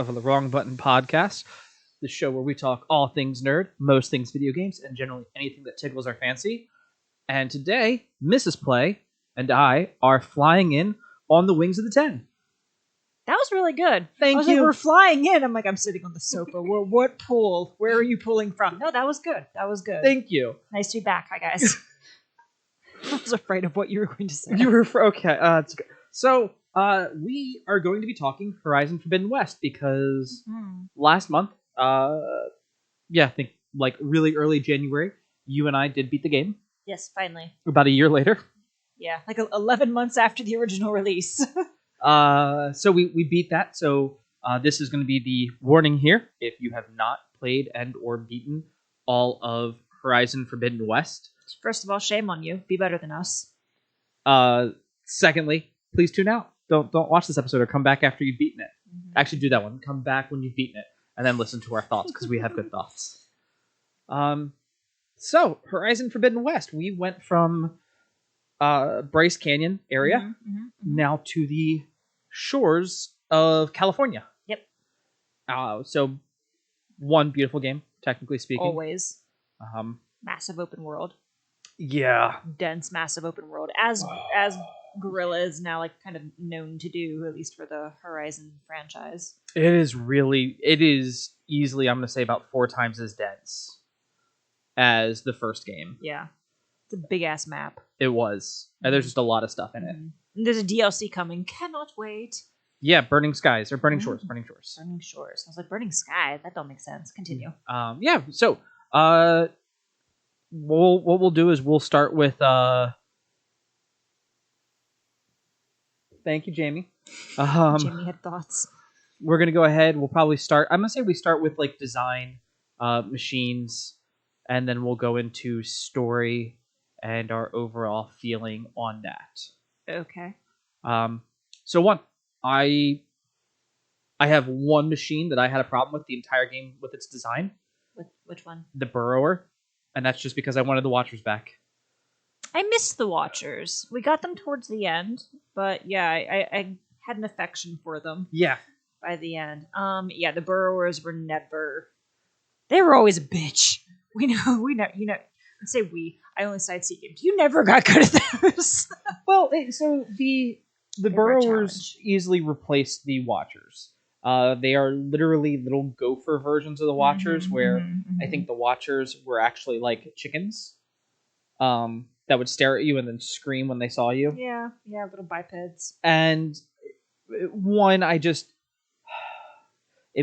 of the Wrong Button podcast, the show where we talk all things nerd, most things video games, and generally anything that tickles our fancy. And today, Mrs. Play and I are flying in on the wings of the 10. That was really good. Thank I was you. like, we're flying in. I'm like, I'm sitting on the sofa. What pool? Where are you pulling from? No, that was good. That was good. Thank you. Nice to be back. Hi, guys. I was afraid of what you were going to say. You were okay. It's good. So, we are going to be talking Horizon Forbidden West because last month, I think like really early January, you and I did beat the game. Yes, finally. About a year later. Yeah, like 11 months after the original release. So we beat that. So this is going to be the warning here. If you have not played and or beaten all of Horizon Forbidden West. First of all, shame on you. Be better than us. Secondly, please tune out. Don't watch this episode or come back after you've beaten it. Mm-hmm. Actually, do that one. Come back when you've beaten it and then listen to our thoughts because we have good thoughts. So Horizon Forbidden West. We went from Bryce Canyon area now to the shores of California. Yep. So one beautiful game, technically speaking. Always. Massive open world. Yeah. Dense, massive open world. As Guerrilla is now like kind of known to do, at least for the Horizon franchise. It is easily, I'm going to say, about 4 times as dense as the first game. Yeah. It's a big-ass map. It was. And there's just a lot of stuff in it. And there's a DLC coming. Cannot wait. Yeah, Burning Skies. Or Burning Shores. Burning Shores. Burning Shores. I was like, Burning Sky? That don't make sense. Continue. Yeah, so what we'll do is we'll start with... Thank you, Jamie. Jamie had thoughts. We're going to go ahead. We'll probably start... I'm going to say we start with like design, machines, and then we'll go into story and our overall feeling on that. Okay. So one, I have one machine that I had a problem with the entire game with its design. Which one? The Burrower, and that's just because I wanted the Watchers back. I missed the Watchers. We got them towards the end, but yeah, I had an affection for them. Yeah. By the end. Yeah, the Burrowers were never... They were always a bitch. We know, I say we. I only side seeking. You never got good at those. Well, so the Burrowers easily replaced the Watchers. They are literally little gopher versions of the Watchers, where I think the Watchers were actually like chickens that would stare at you and then scream when they saw you. Yeah, little bipeds. And one, it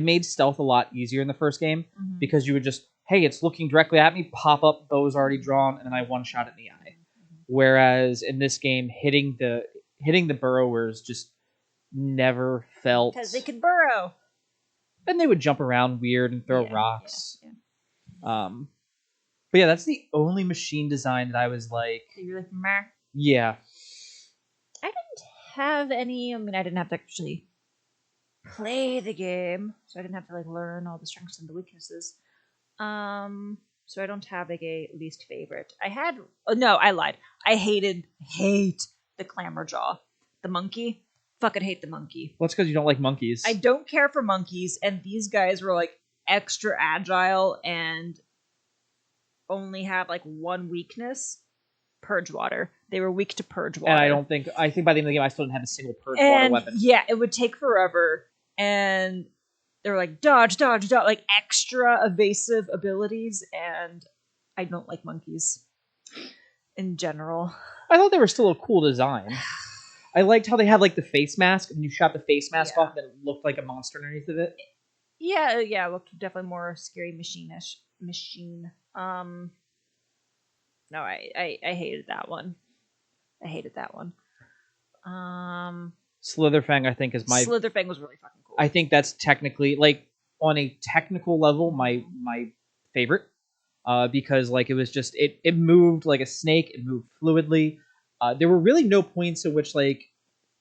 made stealth a lot easier in the first game because you would just, hey, it's looking directly at me, pop up, bow's already drawn, and then I one shot it in the eye. Whereas in this game, hitting the Burrowers just never felt... Because they could burrow. And they would jump around weird and throw rocks. Yeah. But yeah, that's the only machine design that I was like... You're like, meh. Yeah. I didn't have any... I mean, I didn't have to actually play the game, so I didn't have to like learn all the strengths and the weaknesses. So I don't have like a least favorite. I lied. I hate the Clamorjaw. The monkey. Fucking hate the monkey. Well, it's because you don't like monkeys. I don't care for monkeys, and these guys were like extra agile and only have like one weakness. Purge water. They were weak to purge water. And I think by the end of the game I still didn't have a single purge water weapon. Yeah, it would take forever. And they were like dodge, like extra evasive abilities, and I don't like monkeys in general. I thought they were still a cool design. I liked how they had like the face mask, and you shot the face mask off, and it looked like a monster underneath of it. Yeah, it looked definitely more scary machine. No, I hated that one. Slitherfang, I think, is my... Slitherfang was really fucking cool. I think that's technically, like, on a technical level, my favorite. Because, like, it was just... It moved like a snake. It moved fluidly. There were really no points at which, like...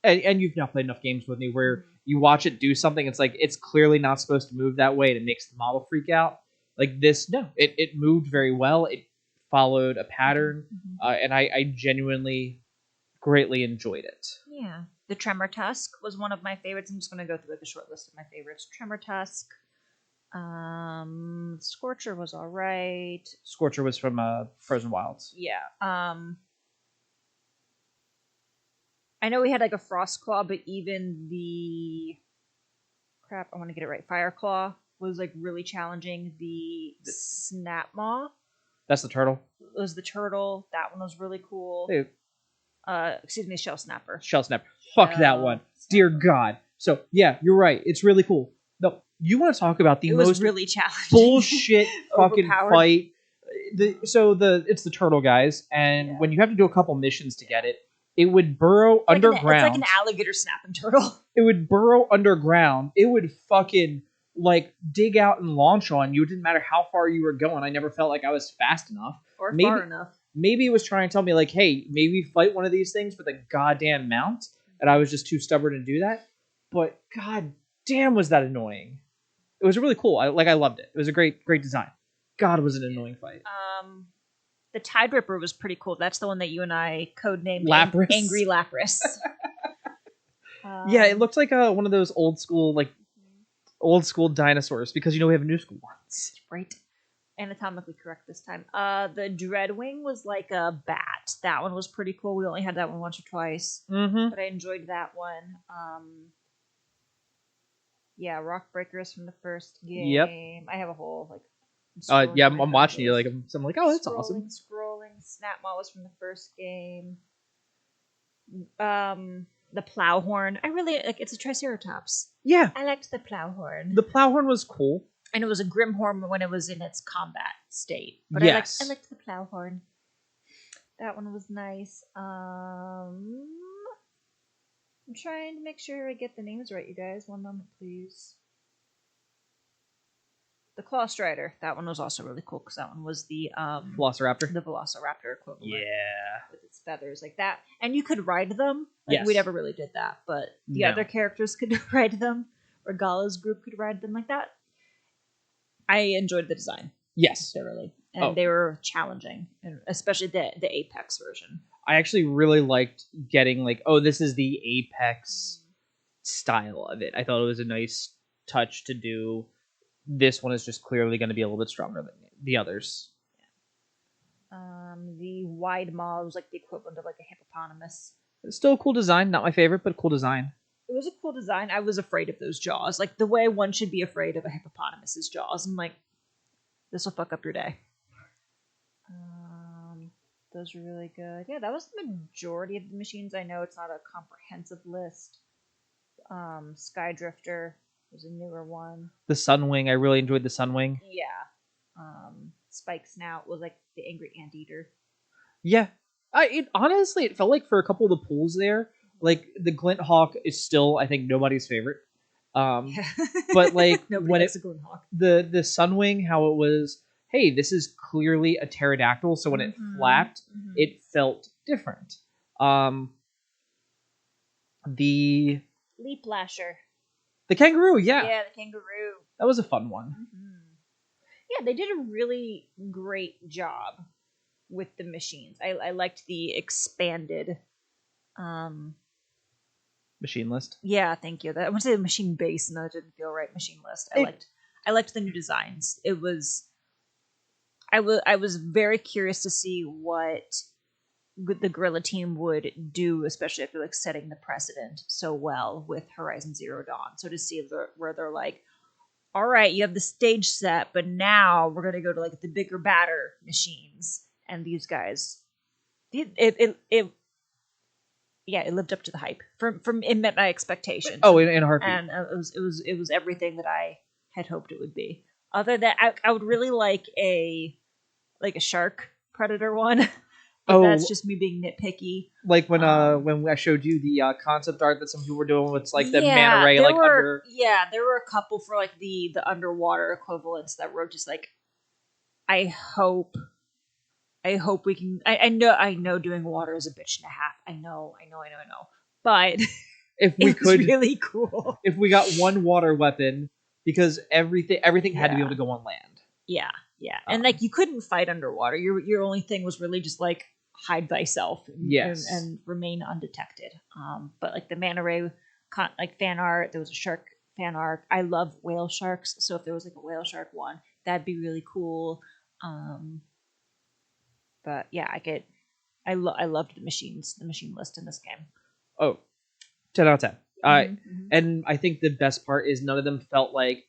And you've now played enough games with me where you watch it do something, it's like, it's clearly not supposed to move that way, and it makes the model freak out. Like, this, no. It moved very well. It followed a pattern. And I genuinely greatly enjoyed it. Yeah. The Tremor Tusk was one of my favorites. I'm just gonna go through like a short list of my favorites. Tremor Tusk. Scorcher was all right. Scorcher was from Frozen Wilds. Yeah. I know we had like a Frost Claw, but even the I want to get it right. Fire Claw was like really challenging. The Snap Maw. That's the turtle. Was the turtle. That one was really cool. Hey. Excuse me, Shell Snapper. Shell Snapper. Fuck that one. Dear God. So yeah, you're right. It's really cool. No, you want to talk about the most really challenging bullshit fucking fight. It's the turtle guys, and when you have to do a couple missions to get it, it would burrow underground. It's like an alligator snapping turtle. It would burrow underground. It would fucking like dig out and launch on you. It didn't matter how far you were going. I never felt like I was fast enough or far enough. Maybe it was trying to tell me like, hey, maybe fight one of these things with a goddamn mount, and I was just too stubborn to do that. But god damn, was that annoying. It was really cool. I loved it. It was a great design. God, was it an annoying fight. The Tide Ripper was pretty cool. That's the one that you and I codenamed Lapras. Angry Lapras. Yeah, it looked like one of those old school dinosaurs, because we have new school ones. Right. Anatomically correct this time. The Dreadwing was like a bat. That one was pretty cool. We only had that one once or twice, but I enjoyed that one. Yeah, Rock Breakers from the first game. Yep. I have a whole I'm watching you I'm like, oh, that's awesome. Scrolling. Snapmaw was from the first game. The Plowhorn. I really like. It's a Triceratops. Yeah, I liked the Plowhorn. The Plowhorn was cool, and it was a Grimhorn when it was in its combat state. But yes. I liked the Plowhorn. That one was nice. I'm trying to make sure I get the names right, you guys. One moment, please. The Claw Strider. That one was also really cool because that one was the Velociraptor. The Velociraptor equivalent. Yeah. With its feathers like that. And you could ride them. Yes. We never really did that, but the other characters could ride them. Or Gala's group could ride them like that. I enjoyed the design. Yes. Thoroughly. And they were challenging. And especially the Apex version. I actually really liked getting this is the Apex style of it. I thought it was a nice touch to do. This one is just clearly going to be a little bit stronger than the others. Yeah. The Wide Maw was like the equivalent of like a hippopotamus. It's still a cool design. Not my favorite, but a cool design. It was a cool design. I was afraid of those jaws. Like the way one should be afraid of a hippopotamus's jaws. I'm like, this will fuck up your day. Those were really good. Yeah, that was the majority of the machines. I know it's not a comprehensive list. Sky Drifter was a newer one. The Sunwing, I really enjoyed the Sunwing. Yeah. Spike Snout was like the angry anteater. Yeah. Honestly, it felt like for a couple of the pools there, like the Glint Hawk is still, I think, nobody's favorite. But like when it's the Sunwing, how it was, hey, this is clearly a pterodactyl, so when it flapped, it felt different. The Leap Lasher. The kangaroo, yeah. Yeah, the kangaroo. That was a fun one. Yeah, they did a really great job with the machines. I liked the expanded machine list. Yeah, thank you. I want to say the machine base, and that didn't feel right. Machine list. I liked the new designs. It was. I was very curious to see what the Guerrilla team would do, especially after setting the precedent so well with Horizon Zero Dawn. So to see where they're like, all right, you have the stage set, but now we're gonna go to the bigger, badder machines, and these guys, it lived up to the hype. It met my expectations. Oh, in a heartbeat. And it was everything that I had hoped it would be. Other than I would really like a shark predator one. But that's just me being nitpicky. Like when I showed you the concept art that some people were doing with the manta ray under. Yeah, there were a couple for the underwater equivalents that were just I hope we can. I know doing water is a bitch and a half. I know. But if we could, really cool. If we got one water weapon, because everything had to be able to go on land. Yeah. Yeah, and you couldn't fight underwater. Your only thing was really just hide thyself Yes. and remain undetected. But like the manta ray, like fan art, there was a shark fan art. I love whale sharks, so if there was like a whale shark one, that'd be really cool. But yeah, I loved the machine list in this game. Oh, 10 out of 10. Mm-hmm. And I think the best part is none of them felt like,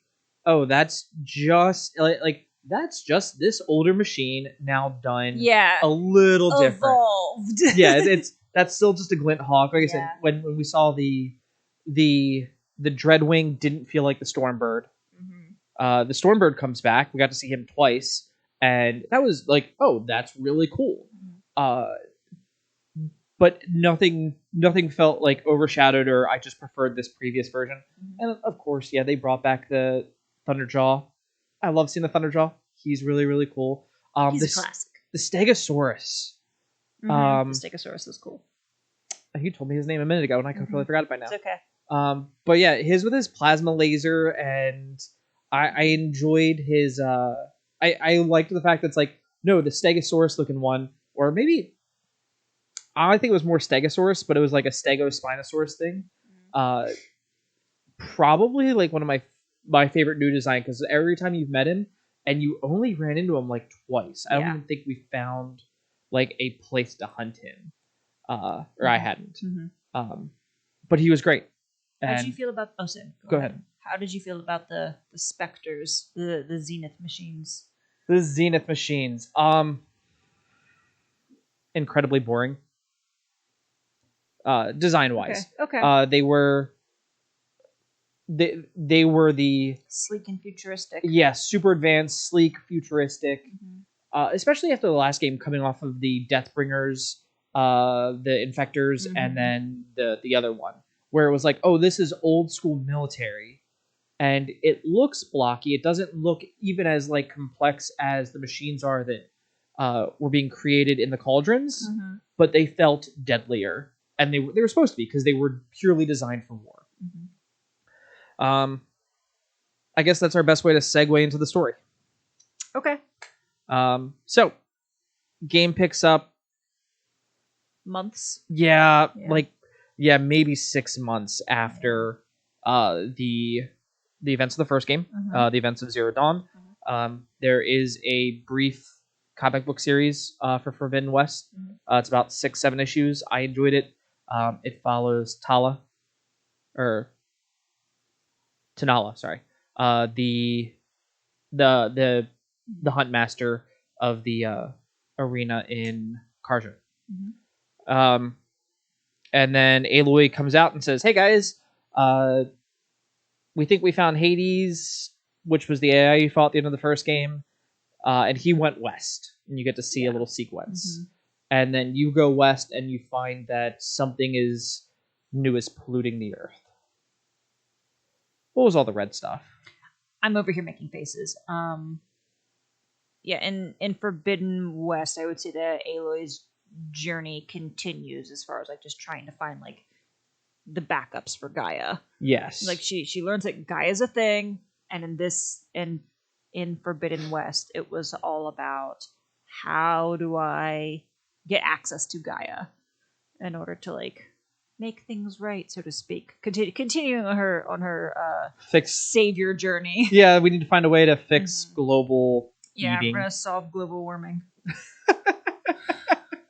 oh, that's just like that's just this older machine now done a little different. Evolved. Yeah, it's that's still just a glint hawk. Like I said, Yeah. when we saw the Dreadwing didn't feel like the Stormbird. The Stormbird comes back. We got to see him twice, and that was like, oh, that's really cool. But nothing felt like overshadowed, or I just preferred this previous version. And of course, yeah, they brought back the Thunderjaw. I love seeing the Thunderjaw. He's really, really cool. He's a classic. The Stegosaurus. The Stegosaurus is cool. You told me his name a minute ago, and I completely forgot it by now. It's okay. But yeah, his with his plasma laser, and I enjoyed his. I liked the fact that it's like, no, the Stegosaurus looking one, or maybe I think it was more Stegosaurus, but it was like a Stegospinosaurus thing. Probably like one of my favorite new design, because every time you've met him, and you only ran into him like twice. I don't even think we found like a place to hunt him, or I hadn't. But he was great. How did you feel about? Oh, Sid, go ahead. How did you feel about the Spectres, the Zenith machines? The Zenith machines, incredibly boring. Design wise, okay. They were the sleek and futuristic. Yeah, super advanced, sleek, futuristic. Especially after the last game, coming off of the Deathbringers, the Infectors, and then the other one, where it was like, oh, this is old school military, and it looks blocky. It doesn't look even as like complex as the machines are that were being created in the Cauldrons, but they felt deadlier, and they were supposed to be, because they were purely designed for war. I guess that's our best way to segue into the story. Okay. So game picks up months. Maybe 6 months after the events of the first game, the events of Zero Dawn. There is a brief comic book series for Forbidden West. It's about 6-7 issues. I enjoyed it. It follows Tanala, sorry, the hunt master of the arena in Karja. And then Aloy comes out and says, "Hey guys, we think we found Hades, which was the AI you fought at the end of the first game, and he went west." And you get to see a little sequence. And then you go west and you find that something new is polluting the earth. What was all the red stuff? I'm over here making faces. In Forbidden West, I would say that Aloy's journey continues as far as like just trying to find like the backups for Gaia. Yes. Like she learns that Gaia's a thing, and in Forbidden West, it was all about how do I get access to Gaia in order to like make things right, so to speak. Continuing on her savior journey. Yeah, we need to find a way to fix global eating. We're gonna solve global warming.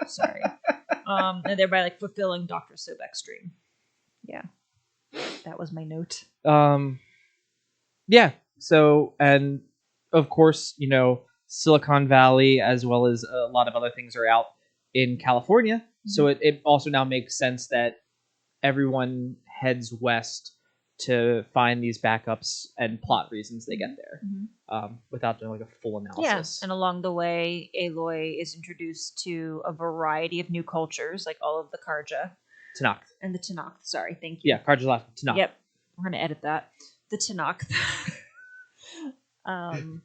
Sorry. And thereby like fulfilling Dr. Sobek's dream. Yeah. That was my note. Yeah. So, and of course, Silicon Valley, as well as a lot of other things, are out in California. So it also now makes sense that everyone heads west to find these backups and plot reasons they get there, without doing like a full analysis. Yeah, and along the way, Aloy is introduced to a variety of new cultures, like all of the Karja. Tanakh. And the Tanakh, sorry, thank you. Yeah, Karja's last Tanakh. Yep, we're going to edit that. The Tanakh. And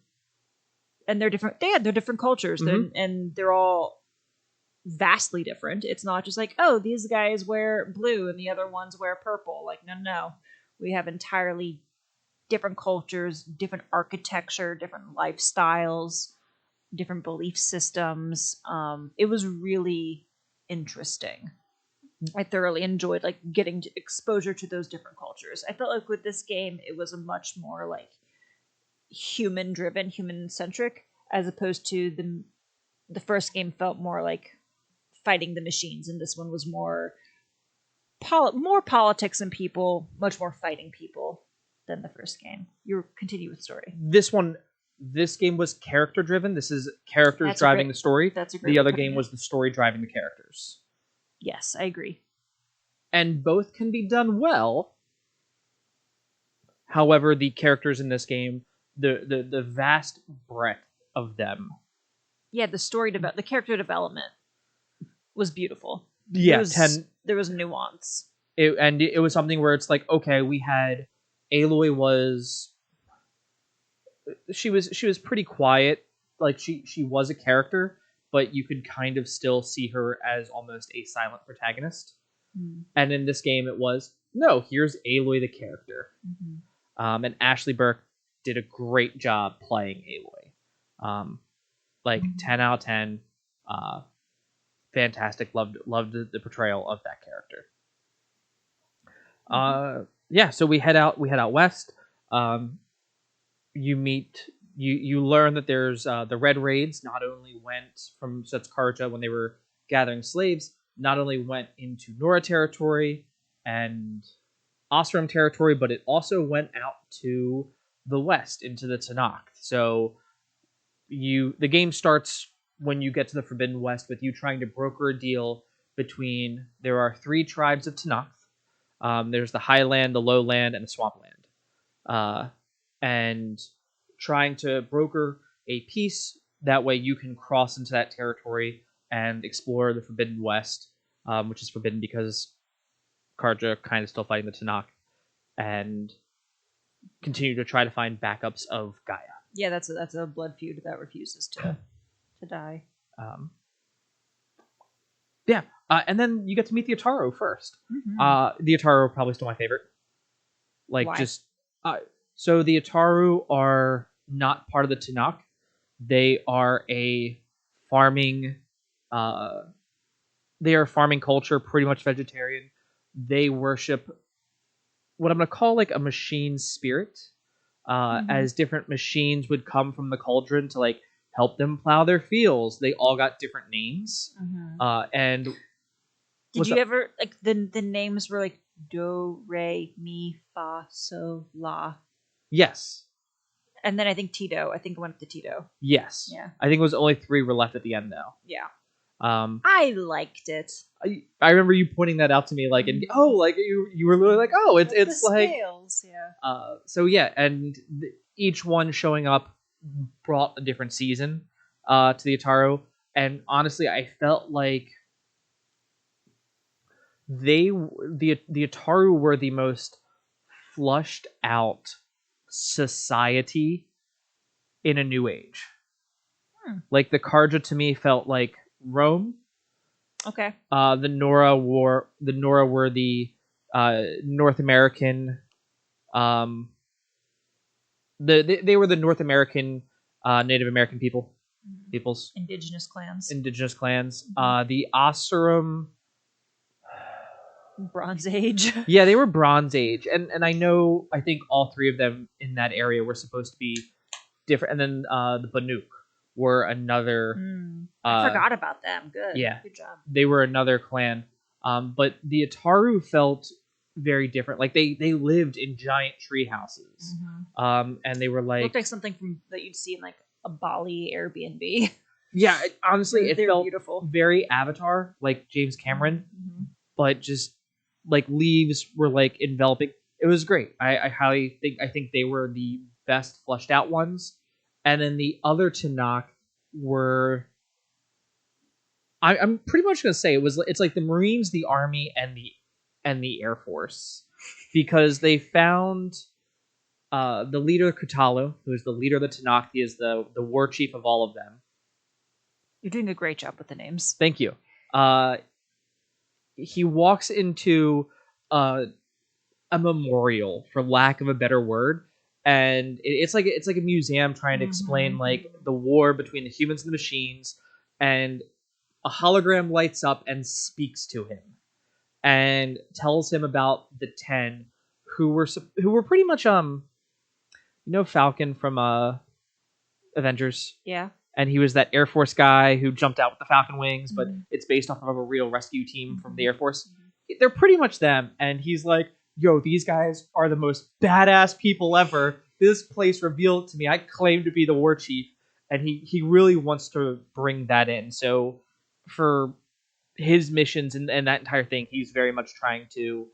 they're different. They're different cultures, and they're all vastly different. It's not just like, oh, these guys wear blue and the other ones wear purple. Like, no. We have entirely different cultures, different architecture, different lifestyles, different belief systems. It was really interesting. I thoroughly enjoyed like getting exposure to those different cultures. I felt like with this game, it was a much more like human driven, human centric, as opposed to the first game felt more like fighting the machines, and this one was more more politics and people, much more fighting people than the first game. You continue with story. This game was character driven. This is characters driving the story. That's a great. The other game was the story driving the characters. Yes, I agree. And both can be done well. However, the characters in this game, the vast breadth of them. Yeah, the character development was beautiful. Yeah, there was nuance. It was something where it's like, okay, we had Aloy was pretty quiet, like she was a character, but you could kind of still see her as almost a silent protagonist. Mm. And in this game, it was no. Here's Aloy the character, and Ashley Burke did a great job playing Aloy. 10 out of 10. Fantastic. Loved the portrayal of that character. So we head out west. You learn that there's the Red Raids not only went from Karja when they were gathering slaves, not only went into Nora territory and Osram territory, but it also went out to the west into the Tanakh. So the game starts when you get to the Forbidden West with you trying to broker a deal between, there are 3 tribes of Tanakh. There's the Highland, the Lowland, and the Swampland. And trying to broker a peace, that way you can cross into that territory and explore the Forbidden West, which is forbidden because Karja kind of still fighting the Tanakh, and continue to try to find backups of Gaia. Yeah, that's a blood feud that refuses to die. And then you get to meet the Ataru first. Mm-hmm. The Ataru are probably still my favorite. Why? So the Ataru are not part of the Tanakh. They are a farming. They are a farming culture, pretty much vegetarian. They worship what I'm going to call like a machine spirit, as different machines would come from the cauldron to like help them plow their fields. They all got different names. And did you ever like the names were like do, re, mi, fa, so, la? Yes. And then I think Tito. I think it went up to Tito. Yes. Yeah. I think it was only 3 were left at the end though. Yeah. I liked it. I remember you pointing that out to me, like, and you were literally like, oh, it's like scales, yeah. So yeah, and each one showing up brought a different season to the Ataru, and honestly, I felt like the Ataru were the most flushed out society in a new age. Like the Karja to me felt like Rome. Okay. The Nora were the North American. They were the North American Native American peoples. Indigenous clans. The Oseram. Bronze Age. Yeah, they were Bronze Age, and I think all 3 of them in that area were supposed to be different, and then the Banuk were another. I forgot about them. Good. Yeah, good job. They were another clan, but the Ataru felt very different. Like they lived in giant tree houses, and they were like, it looked like something that you'd see in like a Bali Airbnb. Yeah, honestly, it felt beautiful, very Avatar, like James Cameron, but just like leaves were like enveloping. It was great. I think they were the best fleshed out ones. And then the other Tanakh were, I'm pretty much gonna say it's like the Marines, the Army, and the Air Force, because they found the leader Kutalu, who is the leader of the Tanakh. He is the war chief of all of them. You're doing a great job with the names. Thank you. He walks into a memorial, for lack of a better word, and it's like a museum trying to explain like the war between the humans and the machines, and a hologram lights up and speaks to him and tells him about the 10 who were pretty much Falcon from Avengers, Yeah. and he was that Air Force guy who jumped out with the Falcon wings, but it's based off of a real rescue team from the Air Force. They're pretty much them, and he's like, yo, these guys are the most badass people ever. This place revealed to me. I claim to be the war chief, and he really wants to bring that in. So for his missions and that entire thing, he's very much trying to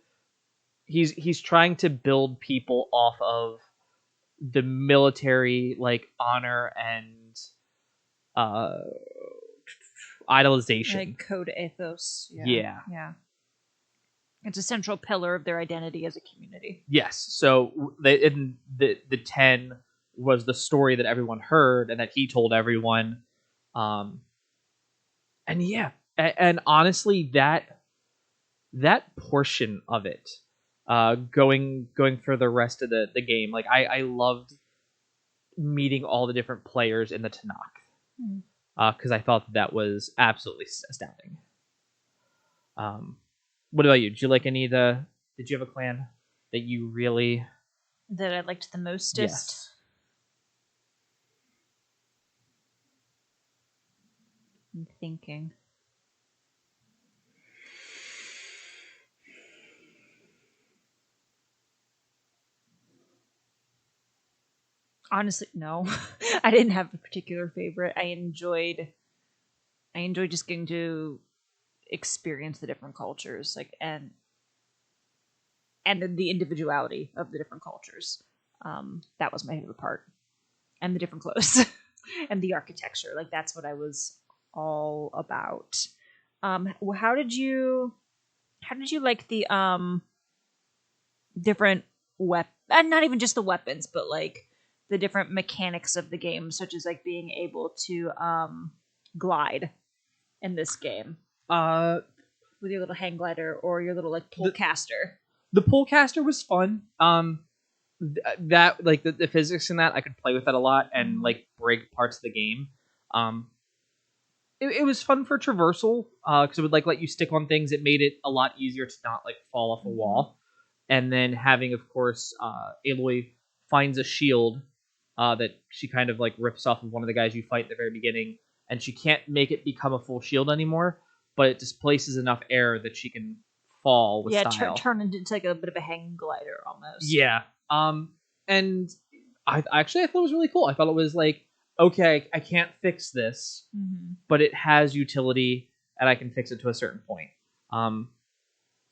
he's trying to build people off of the military like honor and uh idolization. Like code ethos. Yeah. Yeah. Yeah. It's a central pillar of their identity as a community. Yes. So the 10 was the story that everyone heard and that he told everyone. And yeah, and honestly, that portion of it, going for the rest of the game, like I loved meeting all the different players in the Tanakh, because I thought that was absolutely astounding. What about you? Did you like any of the? Did you have a clan that you really? That I liked the mostest. Yes. I'm thinking. Honestly, no. I didn't have a particular favorite. I enjoyed just getting to experience the different cultures, like and the individuality of the different cultures. That was my favorite part, and the different clothes, and the architecture. Like that's what I was all about. How did you like the different and not even just the weapons, but like the different mechanics of the game, such as like being able to glide in this game with your little hang glider or your little like pole caster. The pole caster was fun. That like the physics in that, I could play with that a lot and like break parts of the game. It was fun for traversal, because it would like let you stick on things. It made it a lot easier to not like fall off a wall. And then having, of course, Aloy finds a shield that she kind of like rips off of one of the guys you fight at the very beginning, and she can't make it become a full shield anymore, but it displaces enough air that she can fall with style. Turn into like a bit of a hang glider almost. Yeah. And I thought it was really cool. I thought it was like, okay, I can't fix this, but it has utility, and I can fix it to a certain point.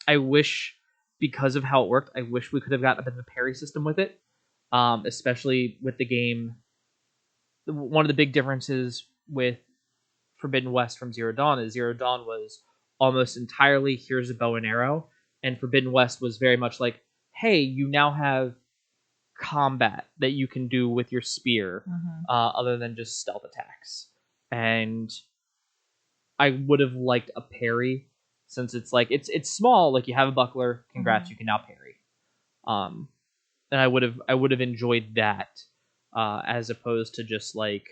I wish, because of how it worked, I wish we could have gotten a bit of a parry system with it, especially with the game. One of the big differences with Forbidden West from Zero Dawn is Zero Dawn was almost entirely here's a bow and arrow, and Forbidden West was very much like, hey, you now have combat that you can do with your spear, other than just stealth attacks. And I would have liked a parry, since it's like it's small. Like you have a buckler, congrats, you can now parry. And I would have enjoyed that, as opposed to just like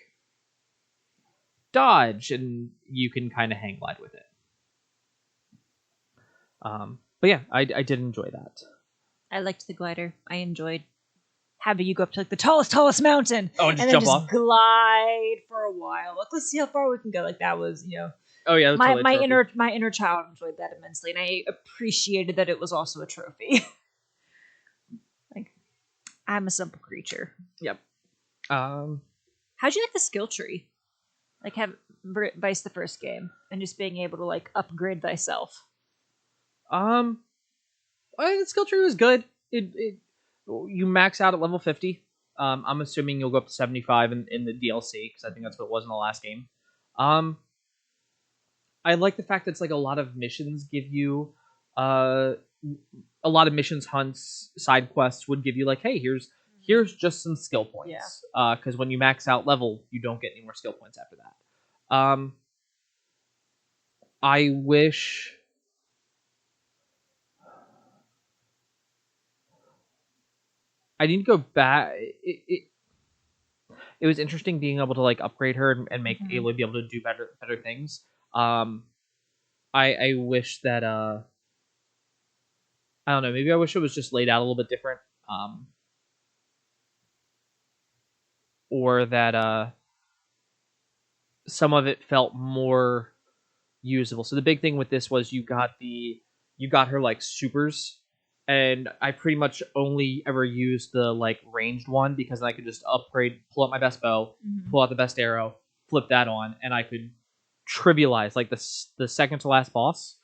dodge and you can kind of hang glide with it. But yeah, I did enjoy that. I liked the glider. I enjoyed having you go up to like the tallest mountain, and then jump just off, glide for a while. Like let's see how far we can go. Like that was, Oh yeah, my inner child enjoyed that immensely, and I appreciated that it was also a trophy. Like I'm a simple creature. Yep. How'd you like the skill tree? Like have Vice the first game and just being able to like upgrade thyself. I think the skill tree was good. You max out at level 50. I'm assuming you'll go up to 75 in the DLC, because I think that's what it was in the last game. I like the fact that it's like a lot of missions give you, a lot of missions, hunts, side quests would give you like, hey, here's just some skill points. Because when you max out level, you don't get any more skill points after that. I wish. I need to go back. It was interesting being able to like upgrade her and make Aloy be able to do better things. Um, I wish that I don't know, maybe I wish it was just laid out a little bit different. Um, or that some of it felt more usable. So the big thing with this was you got her like supers, and I pretty much only ever used the like ranged one because I could just upgrade, pull out my best bow, pull out the best arrow, flip that on, and I could trivialize like the second to last boss.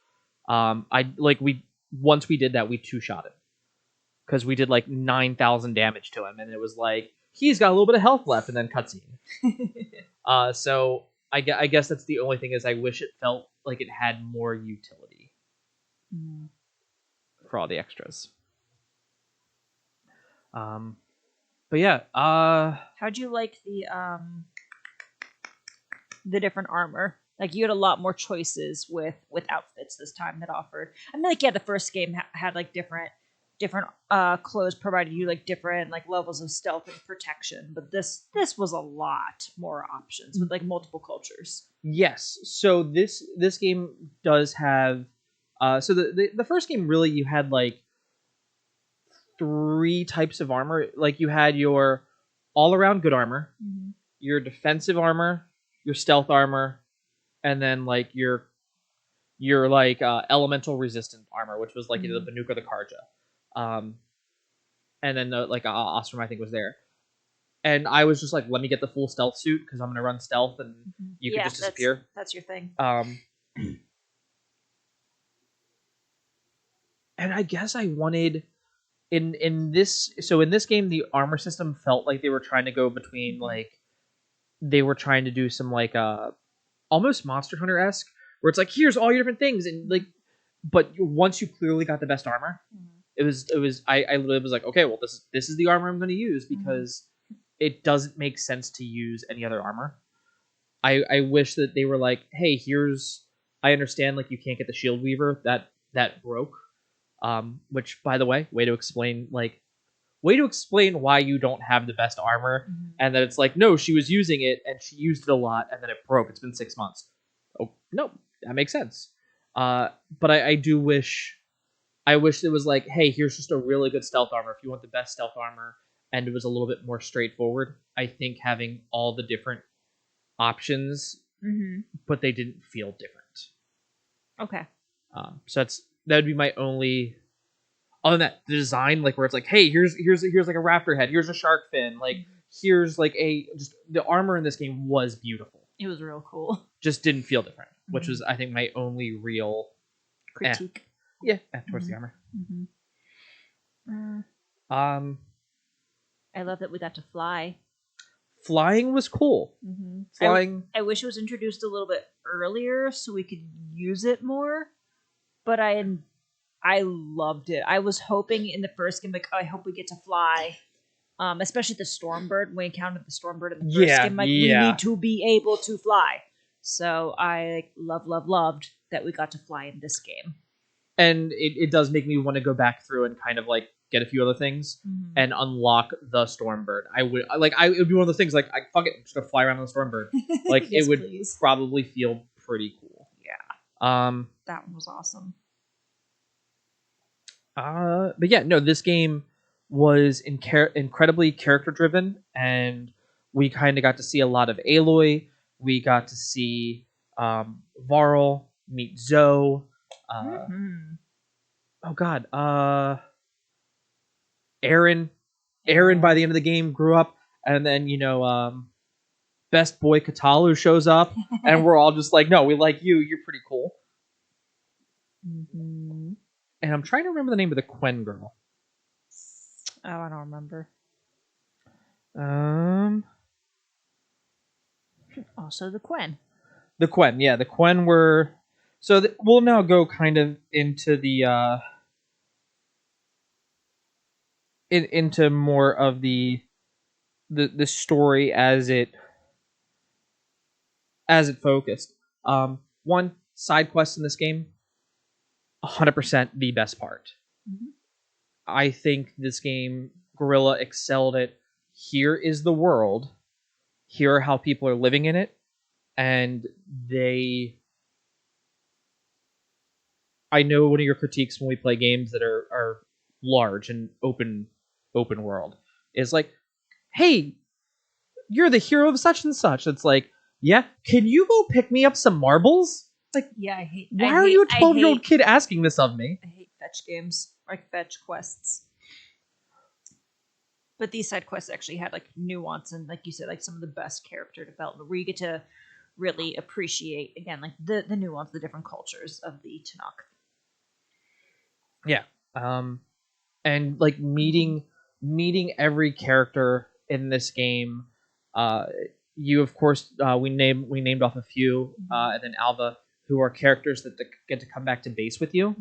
I like we once we did that we two shot him because we did like 9,000 damage to him, and it was like he's got a little bit of health left, and then cutscene. So I guess that's the only thing is I wish it felt like it had more utility for all the extras. But yeah, How'd you like the different armor? Like you had a lot more choices with outfits this time that offered. I mean, like yeah, the first game had like different clothes provided you like different like levels of stealth and protection, but this was a lot more options with like multiple cultures. yes. So this game does have so the first game really you had like three types of armor. Like you had your all around good armor, your defensive armor, your stealth armor, and then like your like elemental resistant armor, which was like either the Banuk or the Karja. And then like Ostrom I think was there. And I was just like, let me get the full stealth suit because I'm gonna run stealth and you could just disappear. That's your thing. And I guess I wanted in this game the armor system felt like they were trying to go between like they were trying to do some like almost Monster Hunter esque where it's like here's all your different things and like but once you clearly got the best armor, it was I literally was like okay well this is the armor I'm going to use because it doesn't make sense to use any other armor. I wish that they were like hey here's I understand like you can't get the shield weaver that broke. Which, by the way, way to explain why you don't have the best armor, and that it's like, no, she was using it and she used it a lot, and then it broke. It's been 6 months. Oh no, that makes sense. But I do wish, I wish it was like, hey, here's just a really good stealth armor. If you want the best stealth armor, and it was a little bit more straightforward. I think having all the different options, but they didn't feel different. Okay. So that would be my only. Other than that, the design, like where it's like, hey, here's like a raptor head, here's a shark fin, like here's like a just the armor in this game was beautiful. It was real cool. Just didn't feel different, which was I think my only real critique. Towards the armor. I love that we got to fly. Flying was cool. Flying. I wish it was introduced a little bit earlier so we could use it more. But I loved it. I was hoping in the first game, like, oh, I hope we get to fly. Especially the Stormbird. When we encountered the Stormbird in the first game, like, we need to be able to fly. So I loved that we got to fly in this game. And it does make me want to go back through and kind of like get a few other things and unlock the Stormbird. I would it would be one of those things like fuck it, I'm just gonna fly around on the Stormbird. Like yes, it would probably feel pretty cool. Yeah. That one was awesome. But yeah, no, this game was incredibly character driven, and we kind of got to see a lot of Aloy. We got to see Varl meet Zoe. Oh God, Aaron. Aaron by the end of the game grew up, and then best boy Katalu shows up, and we're all just like, no, we like you. You're pretty cool. And I'm trying to remember the name of the Quen girl. Oh, I don't remember. Also the Quen. The Quen, yeah, the Quen were. So we'll now go kind of into the into more of the story as it focused. One side quest in this game, 100% the best part. I think this game Guerrilla excelled at, here is the world, here are how people are living in it, and I know one of your critiques when we play games that are large and open world is like, hey, you're the hero of such and such. It's like, yeah, can you go pick me up some marbles? Like, Yeah, I hate. why are you a 12-year-old kid asking this of me? I hate fetch games, like fetch quests. But these side quests actually had like nuance and, like you said, like some of the best character development where you get to really appreciate again like the nuance, the different cultures of the Tanakh. Yeah. And like meeting every character in this game. Uh, you of course we named off a few, and then Alva, who are characters that get to come back to base with you.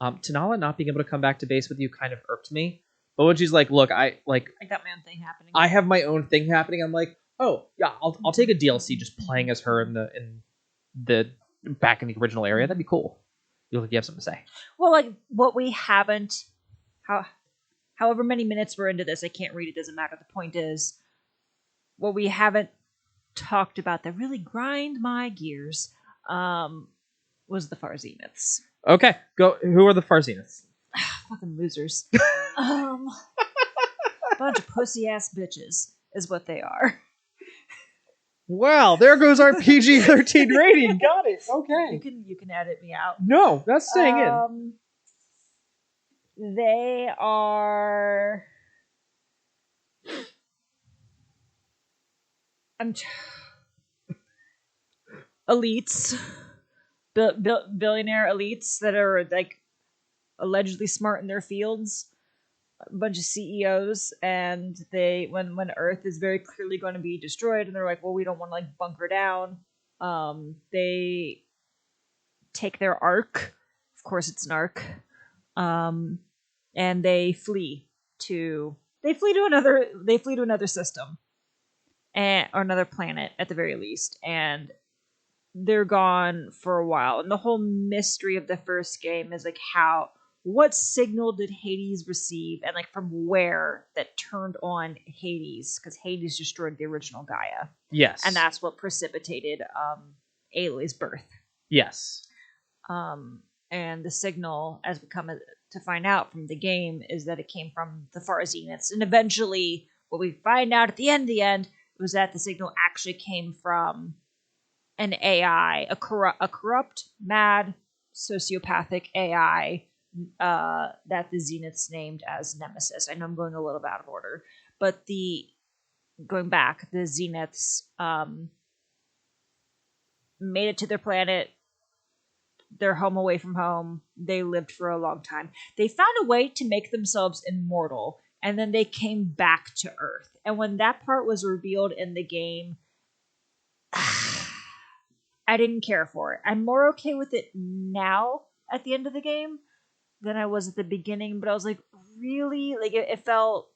Tanala not being able to come back to base with you kind of irked me. But when she's like, "Look, I got my own thing happening. I have my own thing happening," I'm like, "Oh yeah, I'll take a DLC just playing as her in the back in the original area. That'd be cool." You look like you have something to say. Well, like what we haven't, however many minutes we're into this, I can't read. It doesn't matter. The point is, what we haven't talked about that really grind my gears, was the Far Zeniths. Okay, go. Who are the Far Zeniths? Fucking losers. Bunch of pussy ass bitches is what they are. Wow, there goes our PG-13 rating. Got it. Okay. You can edit me out. No, that's staying in. They are. Elites, billionaire elites that are like allegedly smart in their fields. A bunch of CEOs, and they when Earth is very clearly going to be destroyed, and they're like, well, we don't want to like bunker down. They take their ark, of course it's an ark, and they flee to another system, or another planet at the very least, and they're gone for a while. And the whole mystery of the first game is like what signal did Hades receive, and like from where, that turned on Hades, because Hades destroyed the original Gaia. Yes. And that's what precipitated Ailey's birth. Yes. And the signal, as we come to find out from the game, is that it came from the Far Zeniths. And eventually, what we find out at the end was that the signal actually came from an AI, a corrupt, mad, sociopathic AI that the Zeniths named as Nemesis. I know I'm going a little bit out of order, but going back, the Zeniths made it to their planet, their home away from home. They lived for a long time. They found a way to make themselves immortal, and then they came back to Earth. And when that part was revealed in the game, I didn't care for it. I'm more okay with it now at the end of the game than I was at the beginning, but I was like, really? Like it felt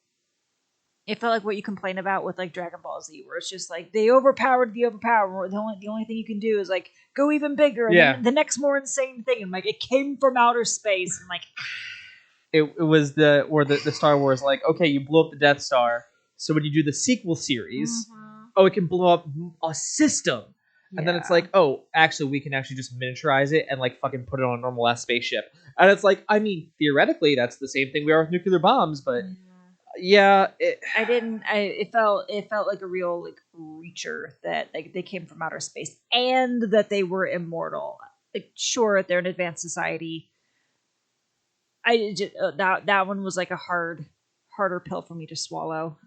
like what you complain about with like Dragon Ball Z, where it's just like they overpowered the overpower. The only thing you can do is like go even bigger, and then the next more insane thing, and like it came from outer space, and like it was the Star Wars, like, okay, you blew up the Death Star, so when you do the sequel series, it can blow up a system. And then it's like, oh, actually, we can actually just miniaturize it and like fucking put it on a normal ass spaceship. And it's like, I mean, theoretically, that's the same thing we are with nuclear bombs, but it felt like a real like reacher, that like they came from outer space and that they were immortal. Like, sure, they're an advanced society. I just, that one was like a harder pill for me to swallow.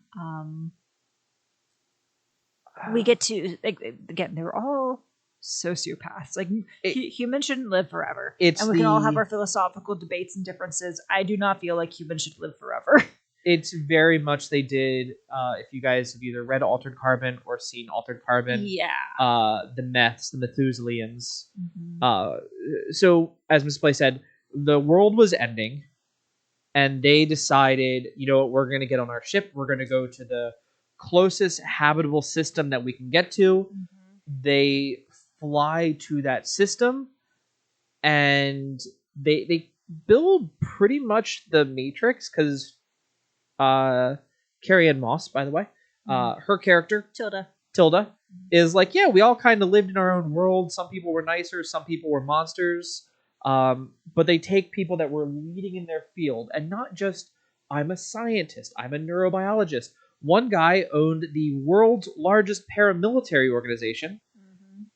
We get to, like, again, they're all sociopaths. Like, humans shouldn't live forever. And we can all have our philosophical debates and differences. I do not feel like humans should live forever. It's very much they did. If you guys have either read Altered Carbon or seen Altered Carbon, the Meths, the Methuselians. So, as Ms. Play said, the world was ending, and they decided, you know what, we're going to get on our ship. We're going to go to the closest habitable system that we can get to. They fly to that system, and they build pretty much the Matrix, because Carrie Ann Moss, by the way, her character Tilda. is like, yeah, we all kind of lived in our own world. Some people were nicer, some people were monsters. But they take people that were leading in their field, and not just, I'm a scientist, I'm a neurobiologist. One guy owned the world's largest paramilitary organization,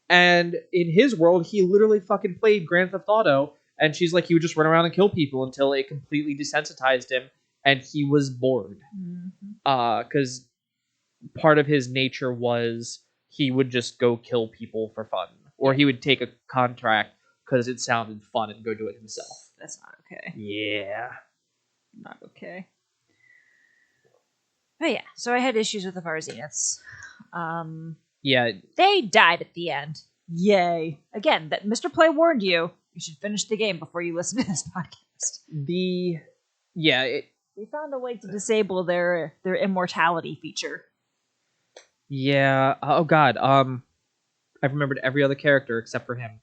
and in his world, he literally fucking played Grand Theft Auto, and she's like, he would just run around and kill people until it completely desensitized him, and he was bored. Because part of his nature was he would just go kill people for fun, or he would take a contract because it sounded fun and go do it himself. That's not okay. Yeah. Not okay. But yeah, so I had issues with the Far Zeniths. Yeah. They died at the end. Yay. Again, that Mr. Play warned you. You should finish the game before you listen to this podcast. We found a way to disable their immortality feature. Yeah. Oh god. I've remembered every other character except for him.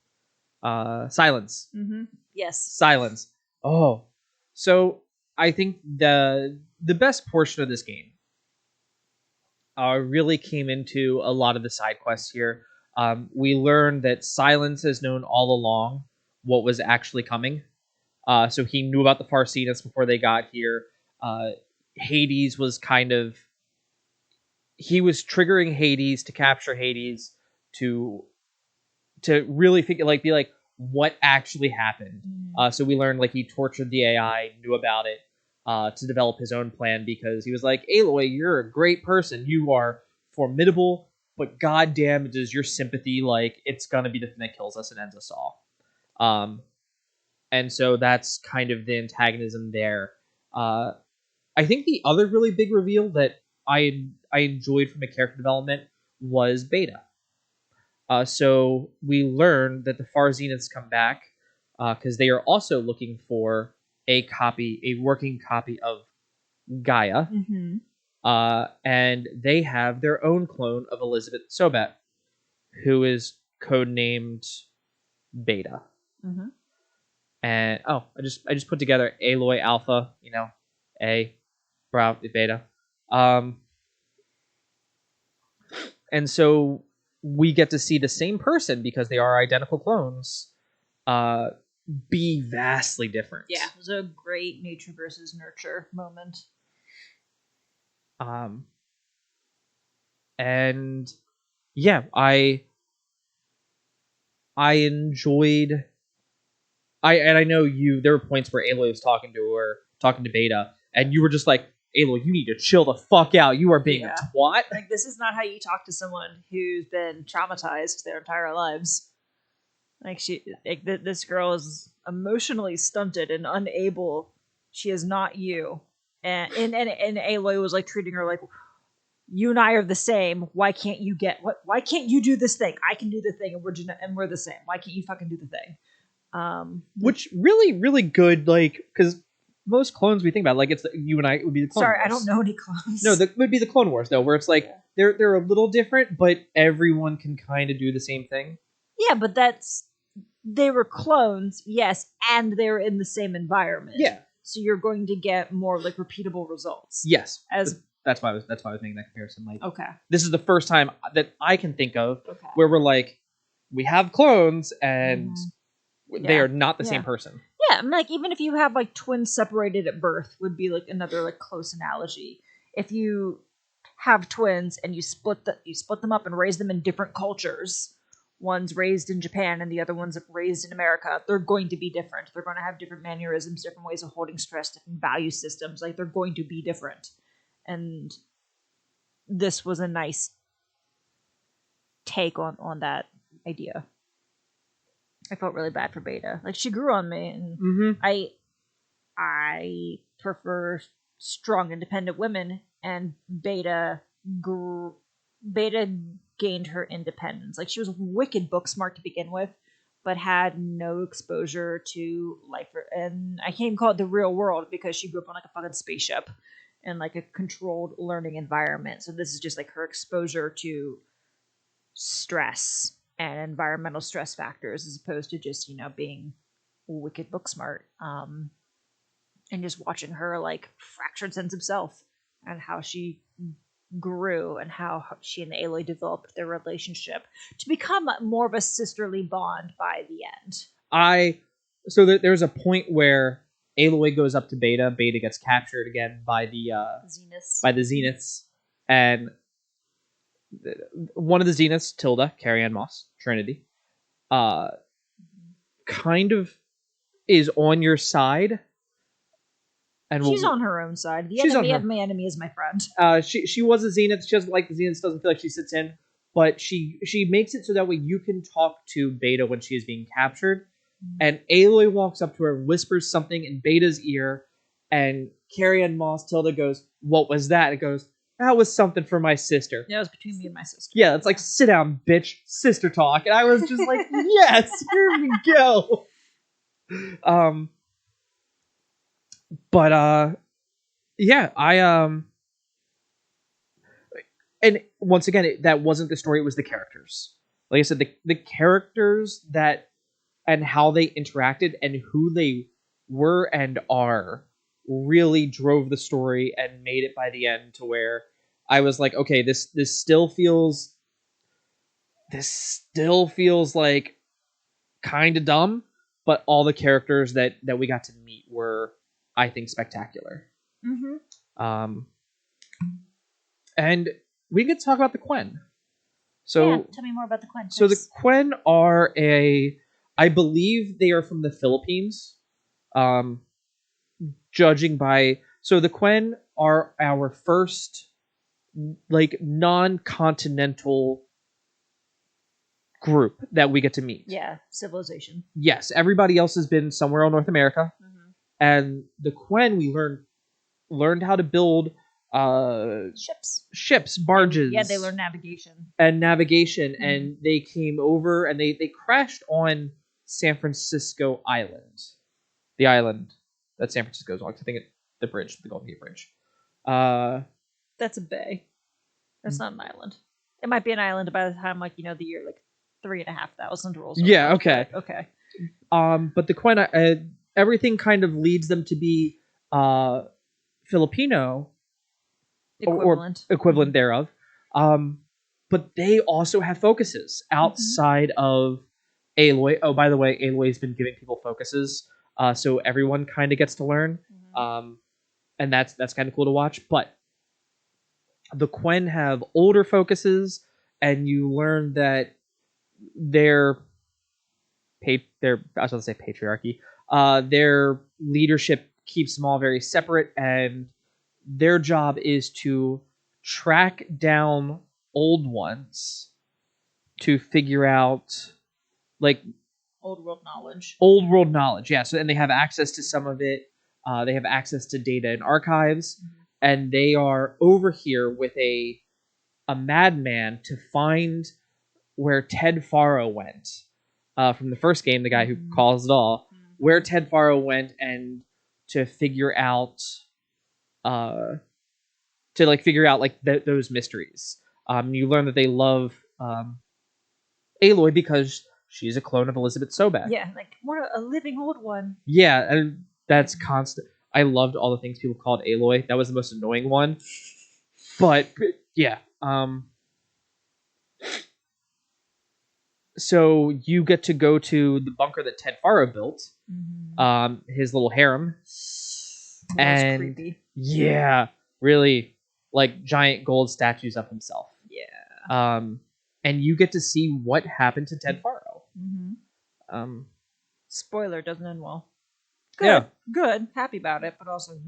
Silence. Yes. Silence. Oh. So I think the best portion of this game really came into a lot of the side quests here. We learned that Silence has known all along what was actually coming. So he knew about the Far Zeniths before they got here. Hades was kind of... He was triggering Hades to capture Hades to really figure, like, be like, what actually happened. So we learned, like, he tortured the AI, knew about it, to develop his own plan, because he was like, Aloy, you're a great person. You are formidable, but goddamn, does your sympathy, like, it's gonna be the thing that kills us and ends us all. And so that's kind of the antagonism there. I think the other really big reveal that I enjoyed from a character development was Beta. So we learned that the Far Zeniths come back because they are also looking for a working copy of Gaia. And they have their own clone of Elizabeth Sobat, who is codenamed Beta. And I just put together Aloy Alpha, A, Bravo, Beta. And so we get to see the same person, because they are identical clones, be vastly different. Yeah, it was a great nature versus nurture moment. And yeah, I enjoyed... I know there were points where Aloy was talking to Beta, and you were just like, Aloy, you need to chill the fuck out. You are being a twat. Like, this is not how you talk to someone who's been traumatized their entire lives. Like, this girl is emotionally stunted and unable. She is not you. And Aloy was like treating her like, you and I are the same. Why can't you why can't you do this thing? I can do the thing, and we're the same. Why can't you fucking do the thing? Which really, really good, like, because most clones we think about, like, it's you and I, it would be the Clone Wars. I don't know any clones. No, that would be the Clone Wars, though, where it's like, they're a little different, but everyone can kind of do the same thing. Yeah, but they were clones, yes, and they're in the same environment. Yeah. So you're going to get more, like, repeatable results. Yes. That's why I was making that comparison. Like, okay, this is the first time that I can think of where we're like, we have clones and they are not the same person. Yeah, I mean, like, even if you have, like, twins separated at birth would be, like, another, like, close analogy. If you have twins and you split them up and raise them in different cultures, one's raised in Japan and the other one's raised in America, they're going to be different. They're going to have different mannerisms, different ways of holding stress, different value systems. Like, they're going to be different. And this was a nice take on that idea. I felt really bad for Beta. Like, she grew on me, and I prefer strong, independent women, and Beta gained her independence. Like, she was wicked book smart to begin with, but had no exposure to life, and I can't even call it the real world, because she grew up on, like, a fucking spaceship in, like, a controlled learning environment. So this is just, like, her exposure to stress and environmental stress factors, as opposed to just, being wicked book smart, and just watching her, like, fractured sense of self. and how she grew and how she and Aloy developed their relationship to become more of a sisterly bond by the end. There's a point where Aloy goes up to Beta. Beta gets captured again by the Zeniths, and one of the Zeniths, Tilda, Carrie Ann Moss, Trinity, uh, kind of is on your side, and she's on her own side. The enemy of my enemy is my friend. She was a Zenith. She doesn't like the Zeniths. Doesn't feel like she sits in, but she makes it so that way you can talk to Beta when she is being captured. And Aloy walks up to her, whispers something in Beta's ear, and Carrie Ann Moss Tilda goes, "What was that?" It goes, "That was something for my sister." Yeah, it was between me and my sister. Yeah, it's like, sit down, bitch, sister talk. And I was just like, yes, here we go. Yeah, and once again, that wasn't the story; it was the characters. Like I said, the characters that and how they interacted and who they were and are really drove the story and made it by the end to where I was like, okay, this still feels like kind of dumb, but all the characters that we got to meet were, I think, spectacular. And we could talk about the Quen. So tell me more about the Quen. So the Quen are I believe they are from the Philippines. Judging by, so the Quen are our first like non-continental group that we get to meet. Yeah, civilization. Yes, everybody else has been somewhere in North America, and the Quen we learned how to build ships, barges. Yeah, they learned navigation. And they came over and they crashed on San Francisco Island, the island that San Francisco is on. I think the Golden Gate Bridge. That's a bay. That's not an island. It might be an island by the time the year 3,500 rolls. Yeah. Okay. Okay. But the Quen, everything kind of leads them to be Filipino equivalent or equivalent thereof. But they also have focuses outside of Aloy. Oh, by the way, Aloy's been giving people focuses, so everyone kind of gets to learn, and that's kind of cool to watch. But the Quen have older focuses, and you learn that their I was going to say patriarchy. Their leadership keeps them all very separate, and their job is to track down old ones to figure out old world knowledge. Yeah. So, and they have access to some of it. They have access to data and archives, and they are over here with a madman to find where Ted Faro went from the first game, the guy who calls it all, where Ted Faro went, and to figure out those mysteries. You learn that they love Aloy because she's a clone of Elizabeth Sobek. Yeah, what a living old one. Yeah, and that's constant. I loved all the things people called Aloy. That was the most annoying one. But yeah. So you get to go to the bunker that Ted Faro built. His little harem. That's creepy. Yeah, really, giant gold statues of himself. Yeah. And you get to see what happened to Ted Faro. Spoiler, doesn't end well. Good. Yeah. Good. Happy about it, but also.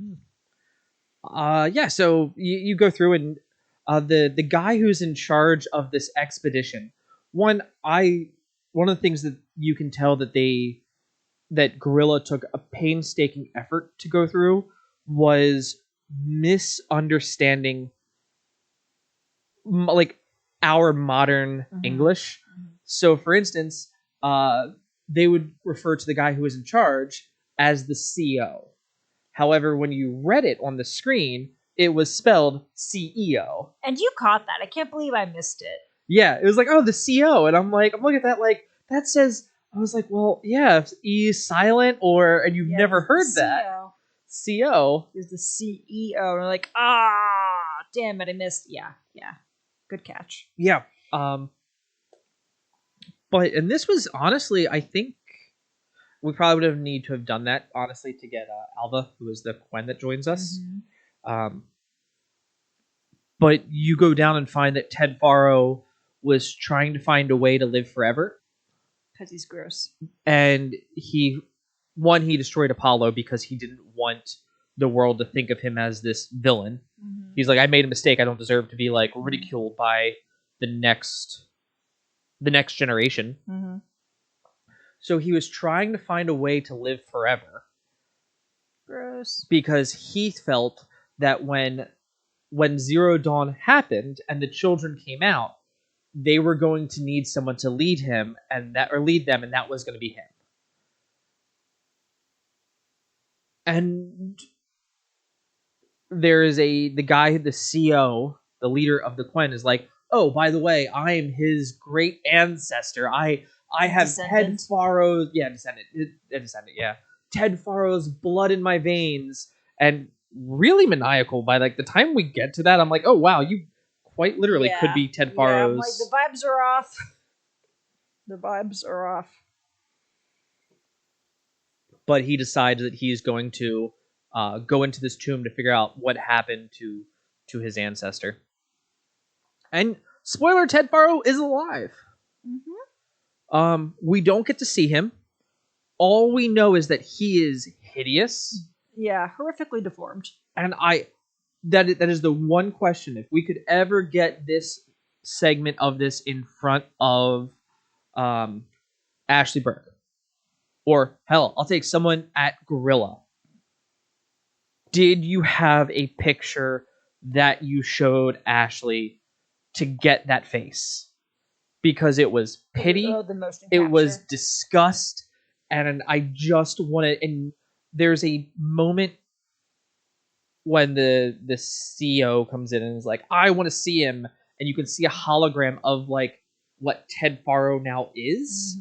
Yeah. So you go through, and the guy who's in charge of this expedition. One of the things that you can tell that Guerrilla took a painstaking effort to go through was misunderstanding our modern English. So, for instance, they would refer to the guy who was in charge as the CEO. However, when you read it on the screen, it was spelled CEO. And you caught that. I can't believe I missed it. Yeah, it was the CEO, and I'm looking at that that says. I was like, well, yeah, E is silent, and you've never heard that. CO is the CEO. And we're like, damn it, I missed. Yeah. Good catch. Yeah. But and this was honestly, I think we probably would have need to have done that honestly to get Alva, who is the Quen that joins us. Um, but you go down and find that Ted Faro was trying to find a way to live forever, Because he's gross. and he destroyed Apollo because he didn't want the world to think of him as this villain. He's like, I made a mistake. I don't deserve to be like ridiculed by the next generation. So he was trying to find a way to live forever. Gross. Because he felt that when Zero Dawn happened and the children came out, they were going to need someone to lead him lead them, and that was going to be him. And there is the guy, the CO, the leader of the Quen, is like, oh, by the way, I am his great ancestor. I have Descendant. Ted Faro's descendant, yeah. Ted Faro's blood in my veins, and really maniacal. By like the time we get to that, I'm like, oh wow, you quite literally could be Ted Faro's. Yeah, I'm like, the vibes are off. The vibes are off. But he decides that he's going to go into this tomb to figure out what happened to his ancestor. And spoiler, Ted Faro is alive. We don't get to see him. All we know is that he is hideous. Yeah, horrifically deformed. And that is the one question. If we could ever get this segment of this in front of Ashley Burke, or hell, I'll take someone at Gorilla. Did you have a picture that you showed Ashley to get that face? Because it was pity, the motion it capture. was disgust, and I just want to. And there's a moment when the CEO comes in and is like, I want to see him, and you can see a hologram of like what Ted Faro now is,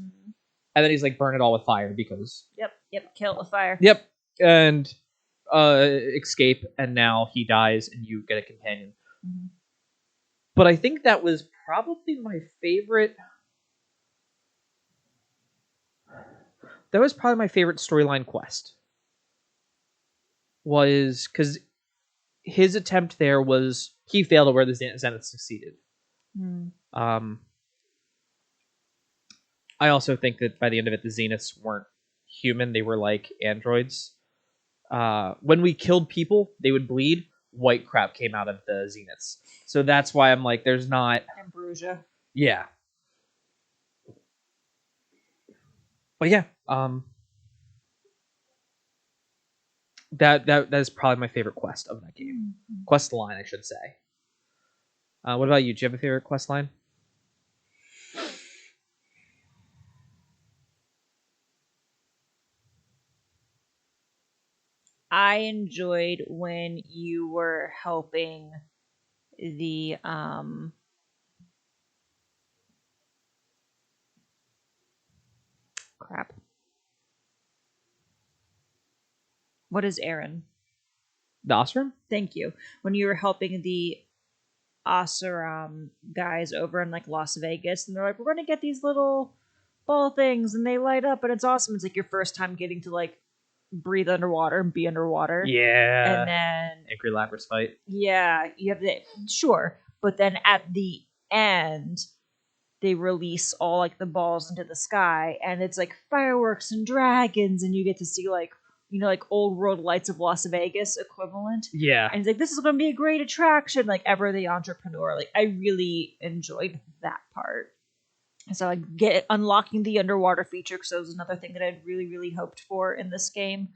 and then he's like, burn it all with fire because Yep, kill it with fire. Yep, and escape, and now he dies, and you get a companion. But I think that was probably my favorite. That was probably my favorite storyline quest. Was because his attempt there was he failed at where the Zenith succeeded. I also think that by the end of it, the Zeniths weren't human; they were like androids. When we killed people, they would bleed. White crap came out of the Zeniths, so that's why I'm like, there's not Ambrosia. Yeah, but yeah, that is probably my favorite quest of that game. Quest line, I should say. What about you? Do you have a favorite quest line? I enjoyed when you were helping the crap. What is Aaron? The Osram? Thank you. When you were helping the Oseram guys over in like Las Vegas, and they're like, we're gonna get these little ball things, and they light up, and it's awesome. It's like your first time getting to like breathe underwater and be underwater. Yeah. And then Angry Lapras fight. Yeah, you have to sure, but then at the end they release all like the balls into the sky, and it's like fireworks and dragons, and you get to see like, you know, like old world lights of Las Vegas equivalent. Yeah. And it's like, this is going to be a great attraction. Like, ever the entrepreneur. Like, I really enjoyed that part. So like unlocking the underwater feature, because that was another thing that I'd really, really hoped for in this game.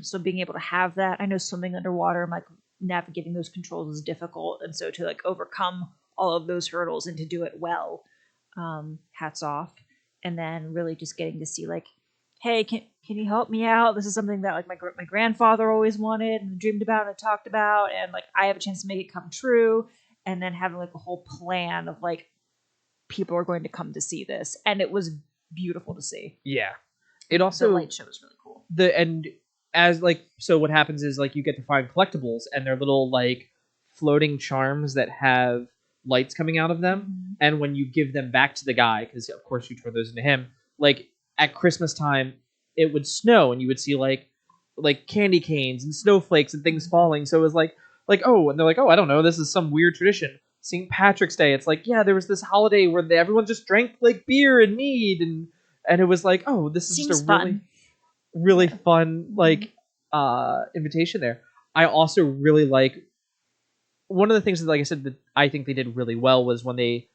So being able to have that, I know swimming underwater, like navigating those controls is difficult, and so to like overcome all of those hurdles and to do it well, hats off. And then really just getting to see like, hey, can you help me out? This is something that like my grandfather always wanted and dreamed about and talked about, and like I have a chance to make it come true. And then having like a whole plan of like, people are going to come to see this, and it was beautiful to see. Yeah, it also the light show was really cool. So what happens is like you get to find collectibles, and they're little like floating charms that have lights coming out of them, Mhm. and when you give them back to the guy, because of course you turn those into him, like at Christmas time, it would snow and you would see like candy canes and snowflakes and things falling. So it was like oh, and they're like, oh, I don't know, this is some weird tradition. St. Patrick's Day. It's like, yeah, there was this holiday where everyone just drank like beer and mead, and it was like, oh, this is Seems just a really fun. really Yeah. fun like invitation there. I also really like one of the things that, like I said, that I think they did really well was when they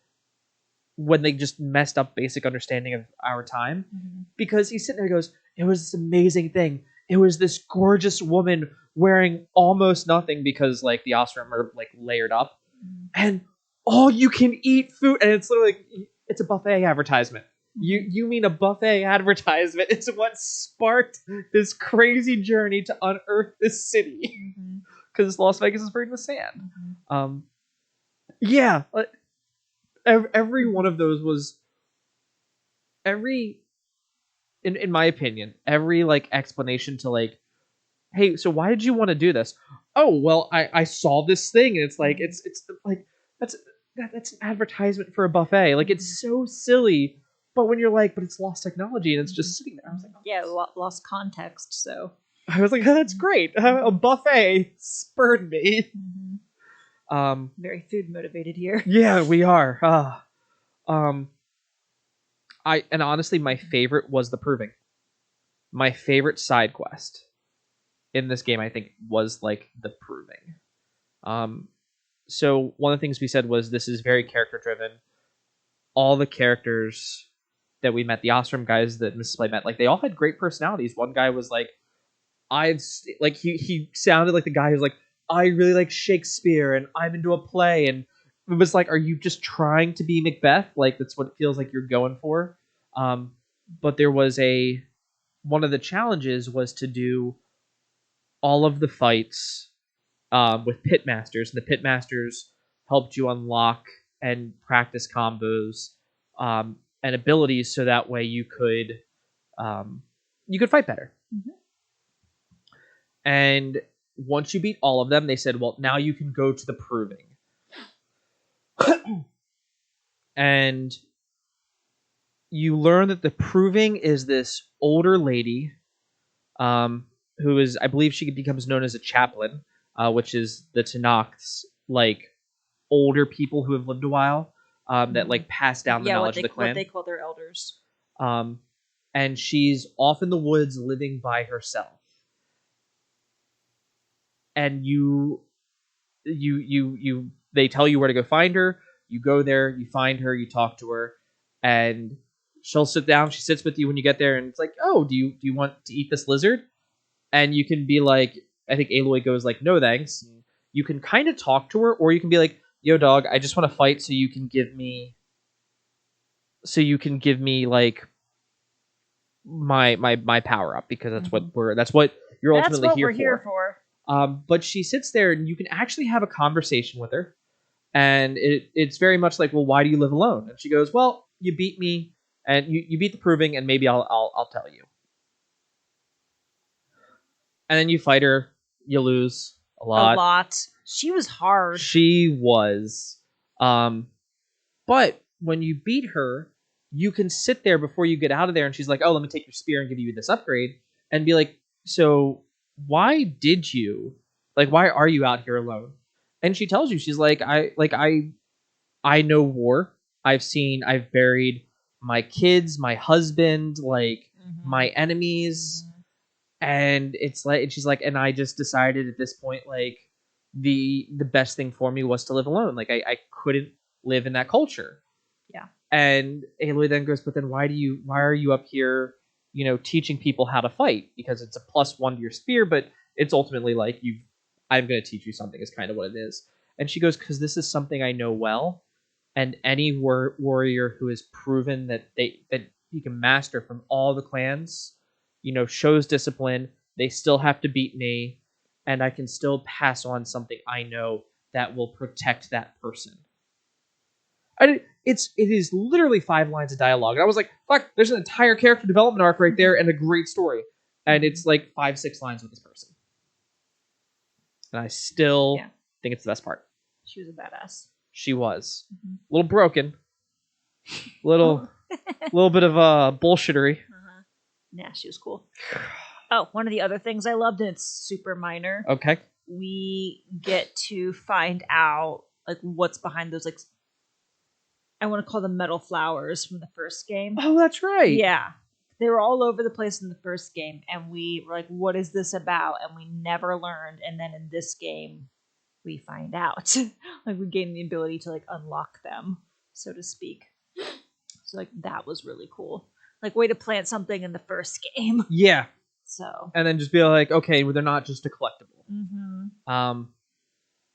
just messed up basic understanding of our time, Mhm. because he's sitting there and goes, it was this amazing thing. It was this gorgeous woman wearing almost nothing because like the Osram are like layered up, Mhm. and all you can eat food, and it's literally like, it's a buffet advertisement. You mean a buffet advertisement is what sparked this crazy journey to unearth this city, Mhm. because Las Vegas is buried in the sand. Mhm. Yeah, every one of those was every in my opinion, every like explanation to like, hey, so why did you want to do this? Oh, well, I saw this thing, and it's like it's like that's that's an advertisement for a buffet. Like it's so silly, but when you're like, but it's lost technology and it's just sitting there, I was like, oh, Yeah, lost context. So I was like, oh, that's great. A buffet spurred me. Very food motivated here. Yeah, we are. Um, and honestly, my favorite was the proving. My favorite side quest in this game, I think, was like the proving. Um, so one of the things we said was this is very character driven. All the characters that we met, the Ostrom guys that Mrs. Play met, like they all had great personalities. One guy was like, like he sounded like the guy who's like, I really like Shakespeare and I'm into a play, and it was like, are you just trying to be Macbeth? Like that's what it feels like you're going for. But there was one of the challenges was to do all of the fights with pitmasters, and the pitmasters helped you unlock and practice combos and abilities, so that way you could fight better. Mhm. And once you beat all of them, they said, well, now you can go to the proving. And you learn that the proving is this older lady, who is, I believe she becomes known as a chaplain, which is the Tanakh's like older people who have lived a while, that like pass down the Yeah, knowledge of the clan. what they call their elders. Um, and she's off in the woods living by herself. And they tell you where to go find her. You go there, you find her, you talk to her, and she'll sit down. She sits with you when you get there, and it's like, oh, do you want to eat this lizard? And you can be like, I think Aloy goes like, no thanks. And you can kind of talk to her, or you can be like, yo dog, I just want to fight, so you can give me like my power up, because that's what you're ultimately That's what here we're for. here for. But she sits there, and you can actually have a conversation with her, and it's very much like, well, why do you live alone? And she goes, well, you beat me, and you beat the proving, and maybe I'll tell you. And then you fight her, you lose a lot. A lot. She was hard. She was. But when you beat her, you can sit there before you get out of there, and she's like, oh, let me take your spear and give you this upgrade, and be like, so why are you out here alone? And she tells you, she's like, I know war. I've buried my kids, my husband, like my enemies. And it's like, and she's like, and I just decided at this point, like the best thing for me was to live alone. Like I couldn't live in that culture. Yeah. And Aloy then goes, but then why are you up here, teaching people how to fight? Because it's a +1 to your spear, but it's ultimately like, I'm going to teach you something is kind of what it is. And she goes, because this is something I know well, and any warrior who has proven that he can master from all the clans, shows discipline. They still have to beat me, and I can still pass on something I know that will protect that person. It is literally 5 lines of dialogue, and I was like, fuck, there's an entire character development arc right there and a great story, and it's like 5-6 lines with this person, and I still think it's the best part. She was a badass. She was Mhm. a little broken, little bit of bullshittery. Nah, she was cool. Oh, one of the other things I loved, and it's super minor. Okay. We get to find out like what's behind those, like, I want to call them metal flowers from the first game. Oh, that's right. Yeah. They were all over the place in the first game, and we were like, what is this about? And we never learned. And then in this game, we find out. Like, we gain the ability to, like, unlock them, so to speak. So, like, that was really cool. Like, way to plant something in the first game. Yeah. So. And then just be like, okay, well, they're not just a collectible. Mm-hmm.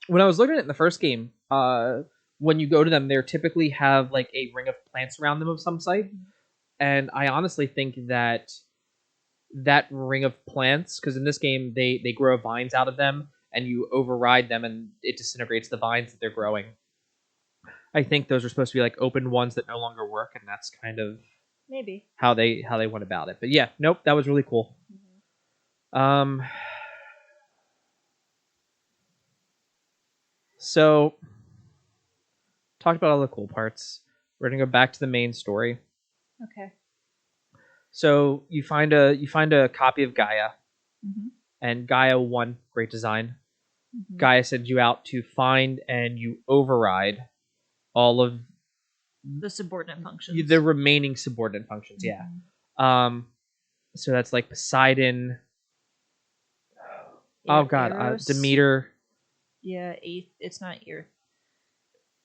When I was looking at it in the first game, when you go to them, they typically have like a ring of plants around them of some site. And I honestly think that ring of plants, because in this game they grow vines out of them, and you override them, and it disintegrates the vines that they're growing. I think those are supposed to be like open ones that no longer work, and that's kind of Maybe how they went about it. But yeah, nope, that was really cool. So talked about all the cool parts. We're gonna go back to the main story. Okay. So you find a copy of Gaia, Mm-hmm. and Gaia 1, great design. Mm-hmm. Gaia sends you out to find and you override all of the subordinate functions. the remaining subordinate functions. Mm-hmm. Yeah. So that's like Poseidon. Oh god, Demeter. Yeah, it's not Ear.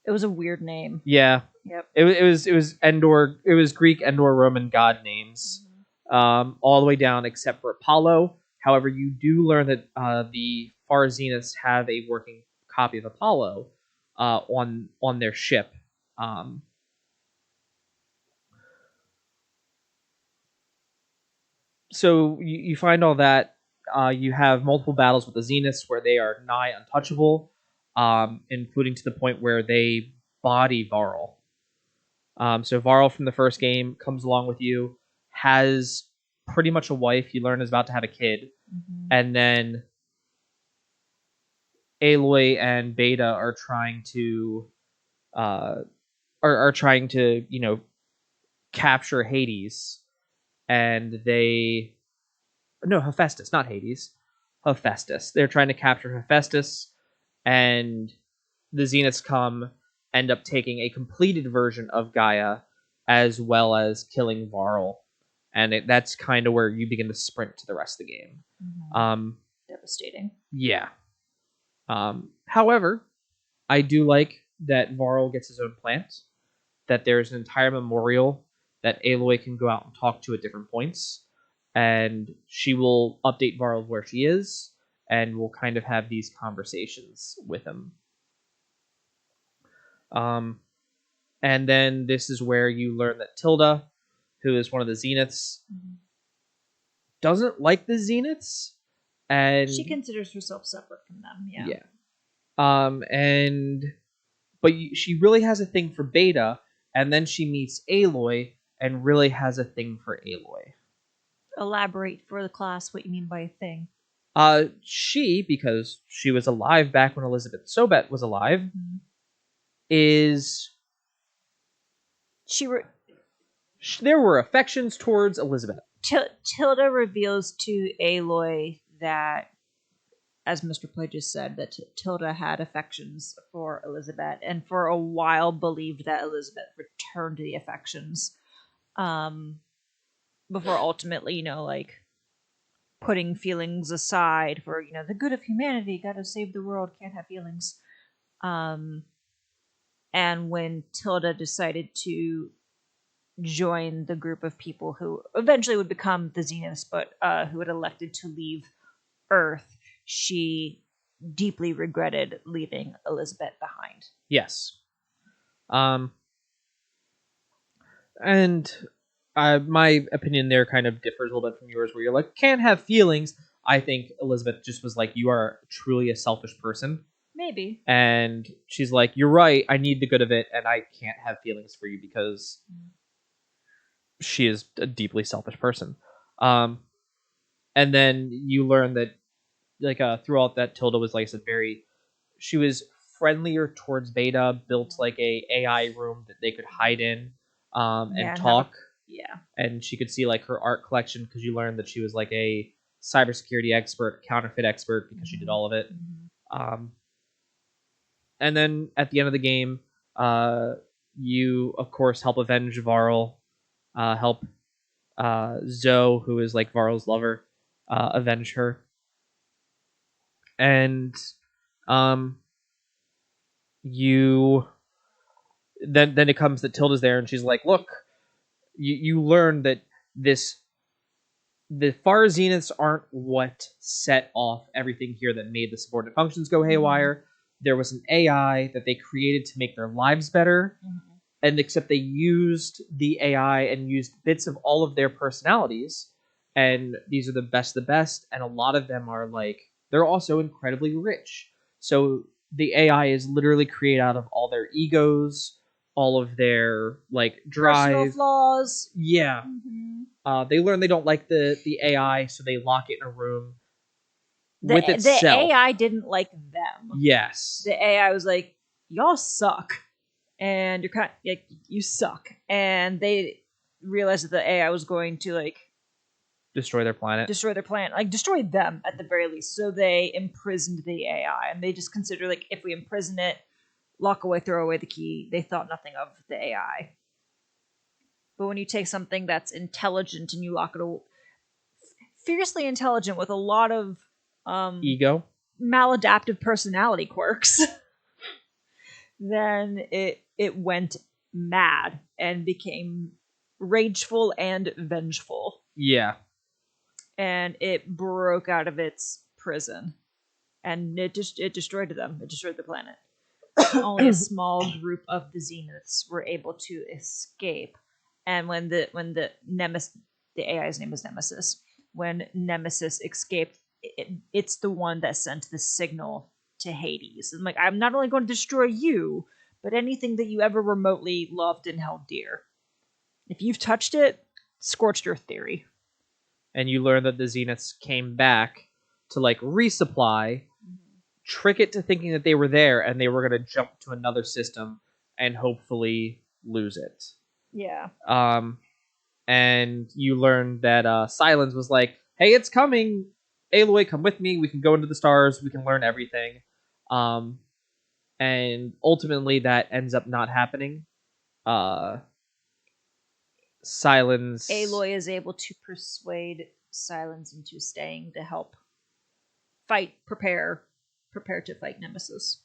It was a weird name. Yeah. Yep. It was Endor. It was Greek Endor Roman god names, all the way down except for Apollo. However, you do learn that the Far Zeniths have a working copy of Apollo on their ship. So you find all that. You have multiple battles with the Zeniths where they are nigh untouchable, including to the point where they body Varl. So Varl from the first game comes along with you, has pretty much a wife. You learn is about to have a kid, and then Aloy and Beta are trying to are trying to capture Hades, and they no Hephaestus, not Hades, Hephaestus. They're trying to capture Hephaestus, and the Zeniths end up taking a completed version of Gaia, as well as killing Varl, and that's kind of where you begin to sprint to the rest of the game. Devastating. Yeah. However, I do like that Varl gets his own plant, that there's an entire memorial that Aloy can go out and talk to at different points, and she will update Varl where she is, and will kind of have these conversations with him. And then this is where you learn that Tilda, who is one of the Zeniths, doesn't like the Zeniths, and she considers herself separate from them. Yeah. Yeah. But she really has a thing for Beta, and then she meets Aloy and really has a thing for Aloy. Elaborate for the class what you mean by a thing. She, because she was alive back when Elizabeth Sobet was alive, is there were affections towards Elizabeth. Tilda reveals to Aloy that, as Mr. Play just said, that Tilda had affections for Elizabeth, and for a while believed that Elizabeth returned the affections, before ultimately, like, putting feelings aside for, the good of humanity, gotta save the world, can't have feelings. And when Tilda decided to join the group of people who eventually would become the Zeniths, but who had elected to leave Earth, she deeply regretted leaving Elizabeth behind. Yes. And my opinion there kind of differs a little bit from yours, where you're like, can't have feelings. I think Elizabeth just was like, you are truly a selfish person. Maybe. And she's like, you're right, I need the good of it, and I can't have feelings for you because she is a deeply selfish person. And then you learn that, like, throughout that, Tilda was, like I said, she was friendlier towards Beta, built like a AI room that they could hide in, and Yeah, and have a talk, yeah. and she could see like her art collection because you learned that she was like a cybersecurity expert, counterfeit expert because she did all of it. Um, and then at the end of the game, you of course help avenge Varl, help Zoe, who is like Varl's lover, avenge her, and um, you then it comes that Tilda's there and she's like, look, you learn that this the far zeniths aren't what set off everything here that made the subordinate functions go haywire. There was an AI that they created to make their lives better, and except they used the AI and used bits of all of their personalities, and these are the best, and a lot of them are like they're also incredibly rich. So the AI is literally created out of all their egos, all of their like Personal drive. flaws. Yeah. They learn they don't like the AI, so they lock it in a room with The itself. AI didn't like them. Yes. The AI was like, y'all suck, and you're kind of, like, you suck, and they realized that the AI was going to like Destroy their planet. destroy their planet, like destroy them at the very least. So they imprisoned the AI, and they just considered like if we imprison it, lock away, throw away the key. They thought nothing of the AI. But when you take something that's intelligent and you lock it away, fiercely intelligent with a lot of Ego. maladaptive personality quirks, then it went mad and became rageful and vengeful, Yeah. and it broke out of its prison, and it destroyed them. It destroyed the planet. Only a small group of the zeniths were able to escape, and when the nemesis, the AI's name is Nemesis, when Nemesis escaped, it's the one that sent the signal to Hades. And like, I'm not only going to destroy you, but anything that you ever remotely loved and held dear. If you've touched it, scorched earth theory. And you learn that the zeniths came back to like resupply, trick it to thinking that they were there and they were going to jump to another system and hopefully lose it. Yeah. And you learn that Silence was like, hey, it's coming. Aloy, come with me. We can go into the stars. We can learn everything. And ultimately, that ends up not happening. Silence. Aloy is able to persuade Silence into staying to help prepare to fight Nemesis.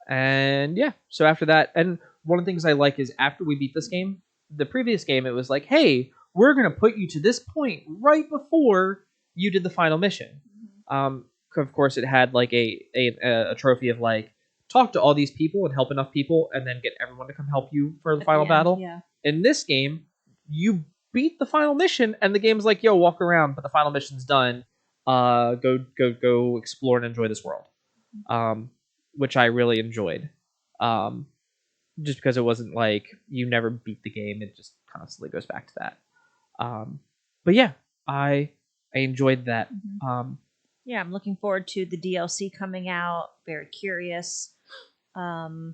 And yeah, so after that, and one of the things I like is after we beat this game, the previous game, it was like, hey, we're going to put you to this point right before you did the final mission. Of course, it had like a trophy of like, talk to all these people and help enough people and then get everyone to come help you for the final battle. Yeah. In this game, you beat the final mission and the game's like, yo, walk around, but the final mission's done. Go explore and enjoy this world. Which I really enjoyed. Just because it wasn't like you never beat the game, it just constantly goes back to that. But yeah, I enjoyed that. Yeah, I'm looking forward to the DLC coming out. Very curious, and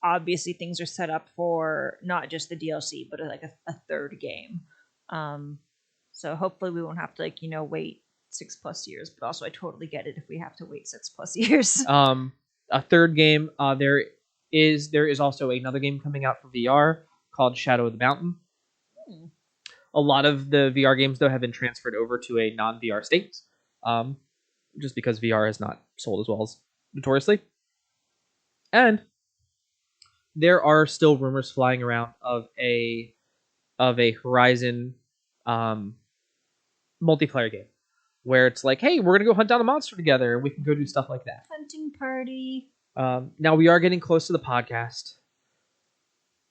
obviously things are set up for not just the DLC, but like a third game. So hopefully we won't have to wait 6+ years. But also, I totally get it if we have to wait 6+ years. A third game. There is also another game coming out for VR called Shadow of the Mountain. A lot of the VR games though have been transferred over to a non-VR state, just because VR has not sold as well as notoriously. And there are still rumors flying around of a Horizon multiplayer game where it's like, hey, we're gonna go hunt down a monster together. We can go do stuff like that. Hunting party. Now we are getting close to the podcast,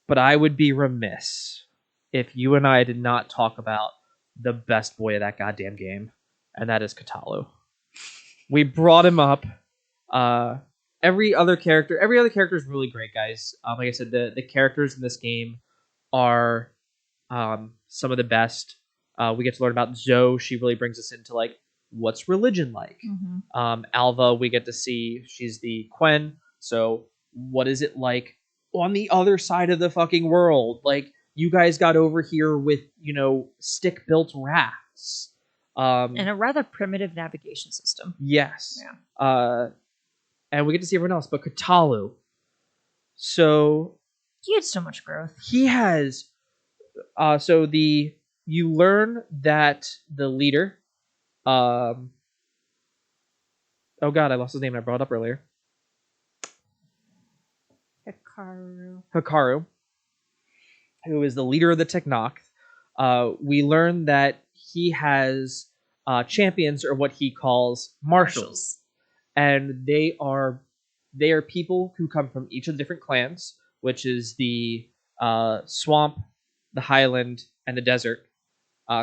but I would be remiss if you and I did not talk about the best boy of that goddamn game, and that is Katalu. We brought him up. Every other character is really great, guys. Like I said, the characters in this game are some of the best. We get to learn about Zoe. She really brings us into like what's religion like. Alva, we get to see she's the Quen. So what is it like on the other side of the fucking world? Like, you guys got over here with, stick built rafts. And a rather primitive navigation system. Yes. Yeah. And we get to see everyone else, but Katalu. So He had so much growth. he has. You learn that the leader. Oh god, I lost his name. I brought it up earlier. Hikaru, who is the leader of the Technoc. We learn that he has champions, or what he calls marshals, and they are people who come from each of the different clans, which is the swamp, the highland, and the desert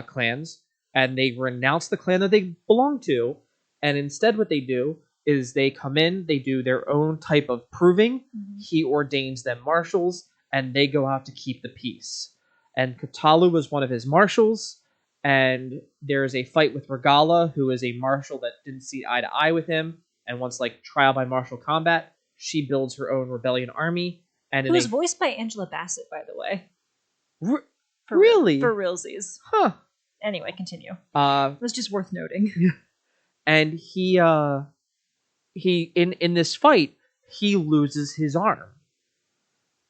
clans, and they renounce the clan that they belong to, and instead what they do is they come in, they do their own type of proving. He ordains them marshals, and they go out to keep the peace. And Katalu was one of his marshals, and there is a fight with Regala, who is a marshal that didn't see eye to eye with him, and wants like trial by martial combat. She builds her own rebellion army, and who was voiced by Angela Bassett, by the way. Really? For realsies. Huh. Anyway, continue. It was just worth noting. And he in this fight, he loses his arm.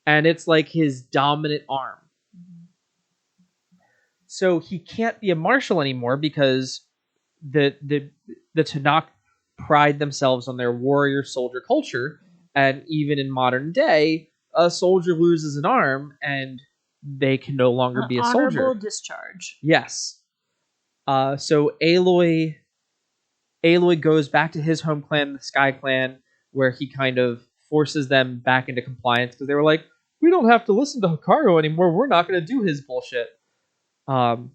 And it's like his dominant arm. So he can't be a marshal anymore because the Tanakh pride themselves on their warrior soldier culture, and even in modern day, a soldier loses an arm and they can no longer be a soldier. Honorable discharge. Yes. So Aloy goes back to his home clan, the Sky Clan, where he kind of forces them back into compliance because they were like, we don't have to listen to Hikaru anymore. We're not going to do his bullshit. And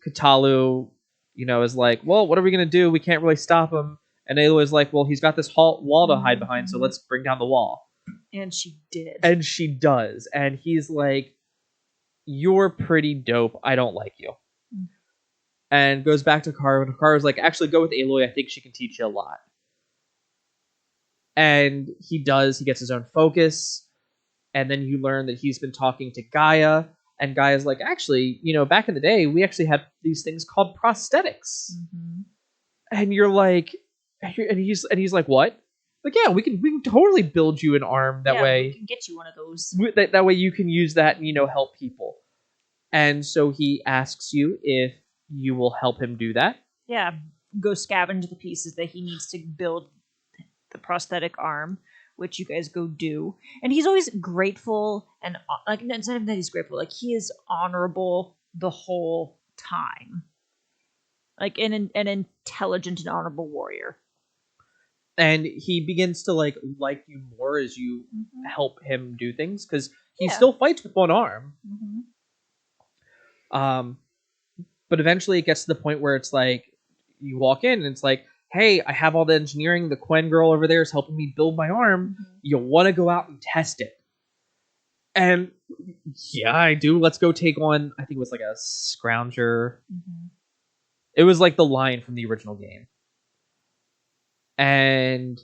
Katalu, is like, well, what are we going to do? We can't really stop him. And Aloy's like, well, he's got this wall to hide behind, so let's bring down the wall. And she did. And she does. And he's like, you're pretty dope. I don't like you. And goes back to Hikaru, and Hikaru's like, actually, go with Aloy. I think she can teach you a lot. And he does. He gets his own focus. And then you learn that he's been talking to Gaia. And Gaia's like, actually, back in the day, we actually had these things called prosthetics. And you're like, and he's like, what? Like, yeah, we can totally build you an arm that way. We can get you one of those. That way you can use that and, help people. And so he asks you if you will help him do that. Yeah, go scavenge the pieces that he needs to build the prosthetic arm, which you guys go do. And he's always grateful, and like, it's not even that he's grateful, like he is honorable the whole time, like an intelligent and honorable warrior. And he begins to like you more as you help him do things, because he still fights with one arm. But eventually it gets to the point where it's like, you walk in and it's like, hey, I have all the engineering. The Quen girl over there is helping me build my arm. You want to go out and test it? And yeah, I do. Let's go take on, I think it was like a Scrounger. It was like the lion from the original game. And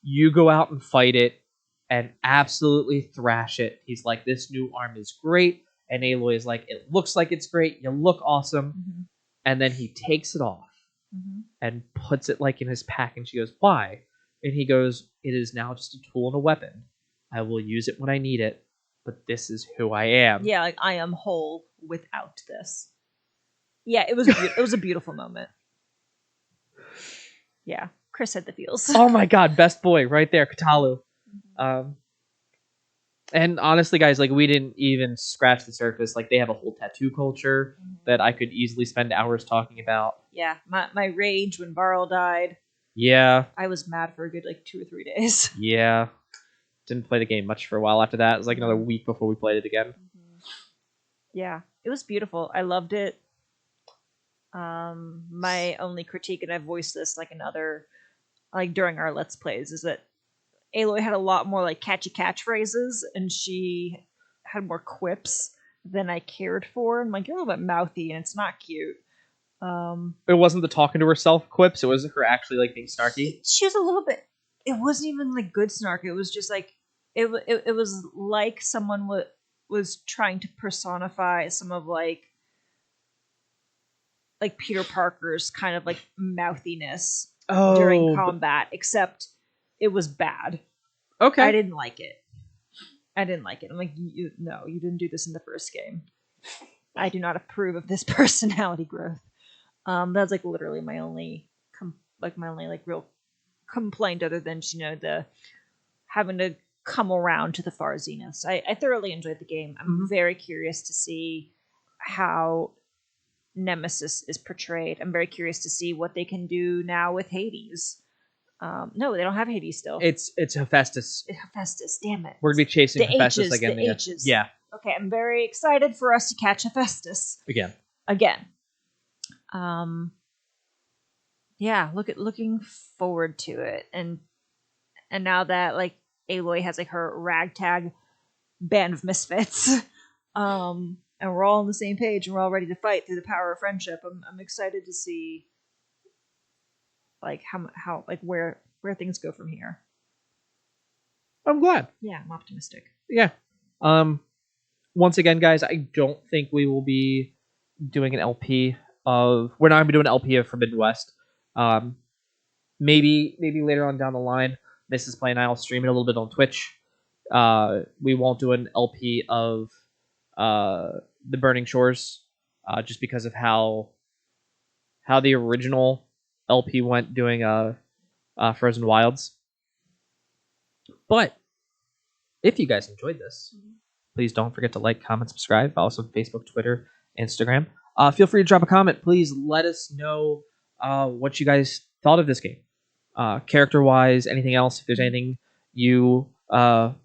you go out and fight it and absolutely thrash it. He's like, this new arm is great. And Aloy is like, it looks like it's great. You look awesome. And then he takes it off and puts it like in his pack. And she goes, why? And he goes, it is now just a tool and a weapon. I will use it when I need it. But this is who I am. Yeah, like I am whole without this. Yeah, it was a beautiful moment. Yeah, Chris had the feels. Oh my god, best boy right there, Katalu. And honestly, guys, like, we didn't even scratch the surface. Like, they have a whole tattoo culture that I could easily spend hours talking about. Yeah, my rage when Varl died. Yeah. I was mad for a good, 2 or 3 days. Yeah. Didn't play the game much for a while after that. It was like another week before we played it again. Yeah, it was beautiful. I loved it. My only critique, and I've voiced this during our Let's Plays, is that Aloy had a lot more catchy catchphrases, and she had more quips than I cared for. And you're a little bit mouthy, and it's not cute. It wasn't the talking to herself quips. It was her actually like being snarky. She was a little bit. It wasn't even like good snark. It was just like it was like someone was trying to personify some of like Peter Parker's kind of like mouthiness during combat, except it was bad. Okay. I didn't like it. I'm like, no, you didn't do this in the first game. I do not approve of this personality growth. That's like literally my only real complaint, other than the having to come around to the far zeniths. I thoroughly enjoyed the game. I'm very curious to see how Nemesis is portrayed. I'm very curious to see what they can do now with Hades. No, they don't have Hades still. It's Hephaestus. Hephaestus, damn it. We're gonna be chasing Hephaestus H's, again. The H's. Yeah. Okay, I'm very excited for us to catch Hephaestus again. Yeah, looking forward to it, and now that like Aloy has like her ragtag band of misfits, and we're all on the same page and we're all ready to fight through the power of friendship. I'm excited to see like how like where things go from here. I'm glad. Yeah, I'm optimistic. Yeah. Once again, guys, I don't think we will be doing an LP of. We're not gonna be doing an LP of Forbidden West. Maybe later on down the line, Mrs. Play and I'll stream it a little bit on Twitch. We won't do an LP of the Burning Shores, just because of how the original LP went doing Frozen Wilds. But if you guys enjoyed this, please don't forget to like, comment, subscribe. Also, Facebook, Twitter, Instagram. Feel free to drop a comment. Please let us know what you guys thought of this game. Character-wise, anything else. If there's anything you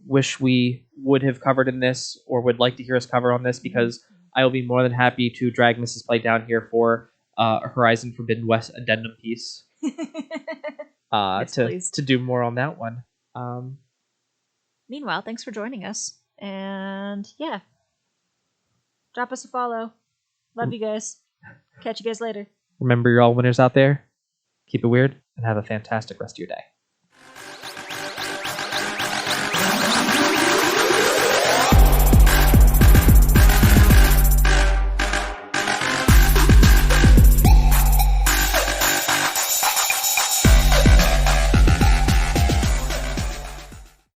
wish we would have covered in this or would like to hear us cover on this, because I will be more than happy to drag Mrs. Play down here for a Horizon Forbidden West addendum piece yes, to do more on that one. Meanwhile, thanks for joining us. And yeah, drop us a follow. Love you guys. Catch you guys later. Remember, you're all winners out there. Keep it weird and have a fantastic rest of your day.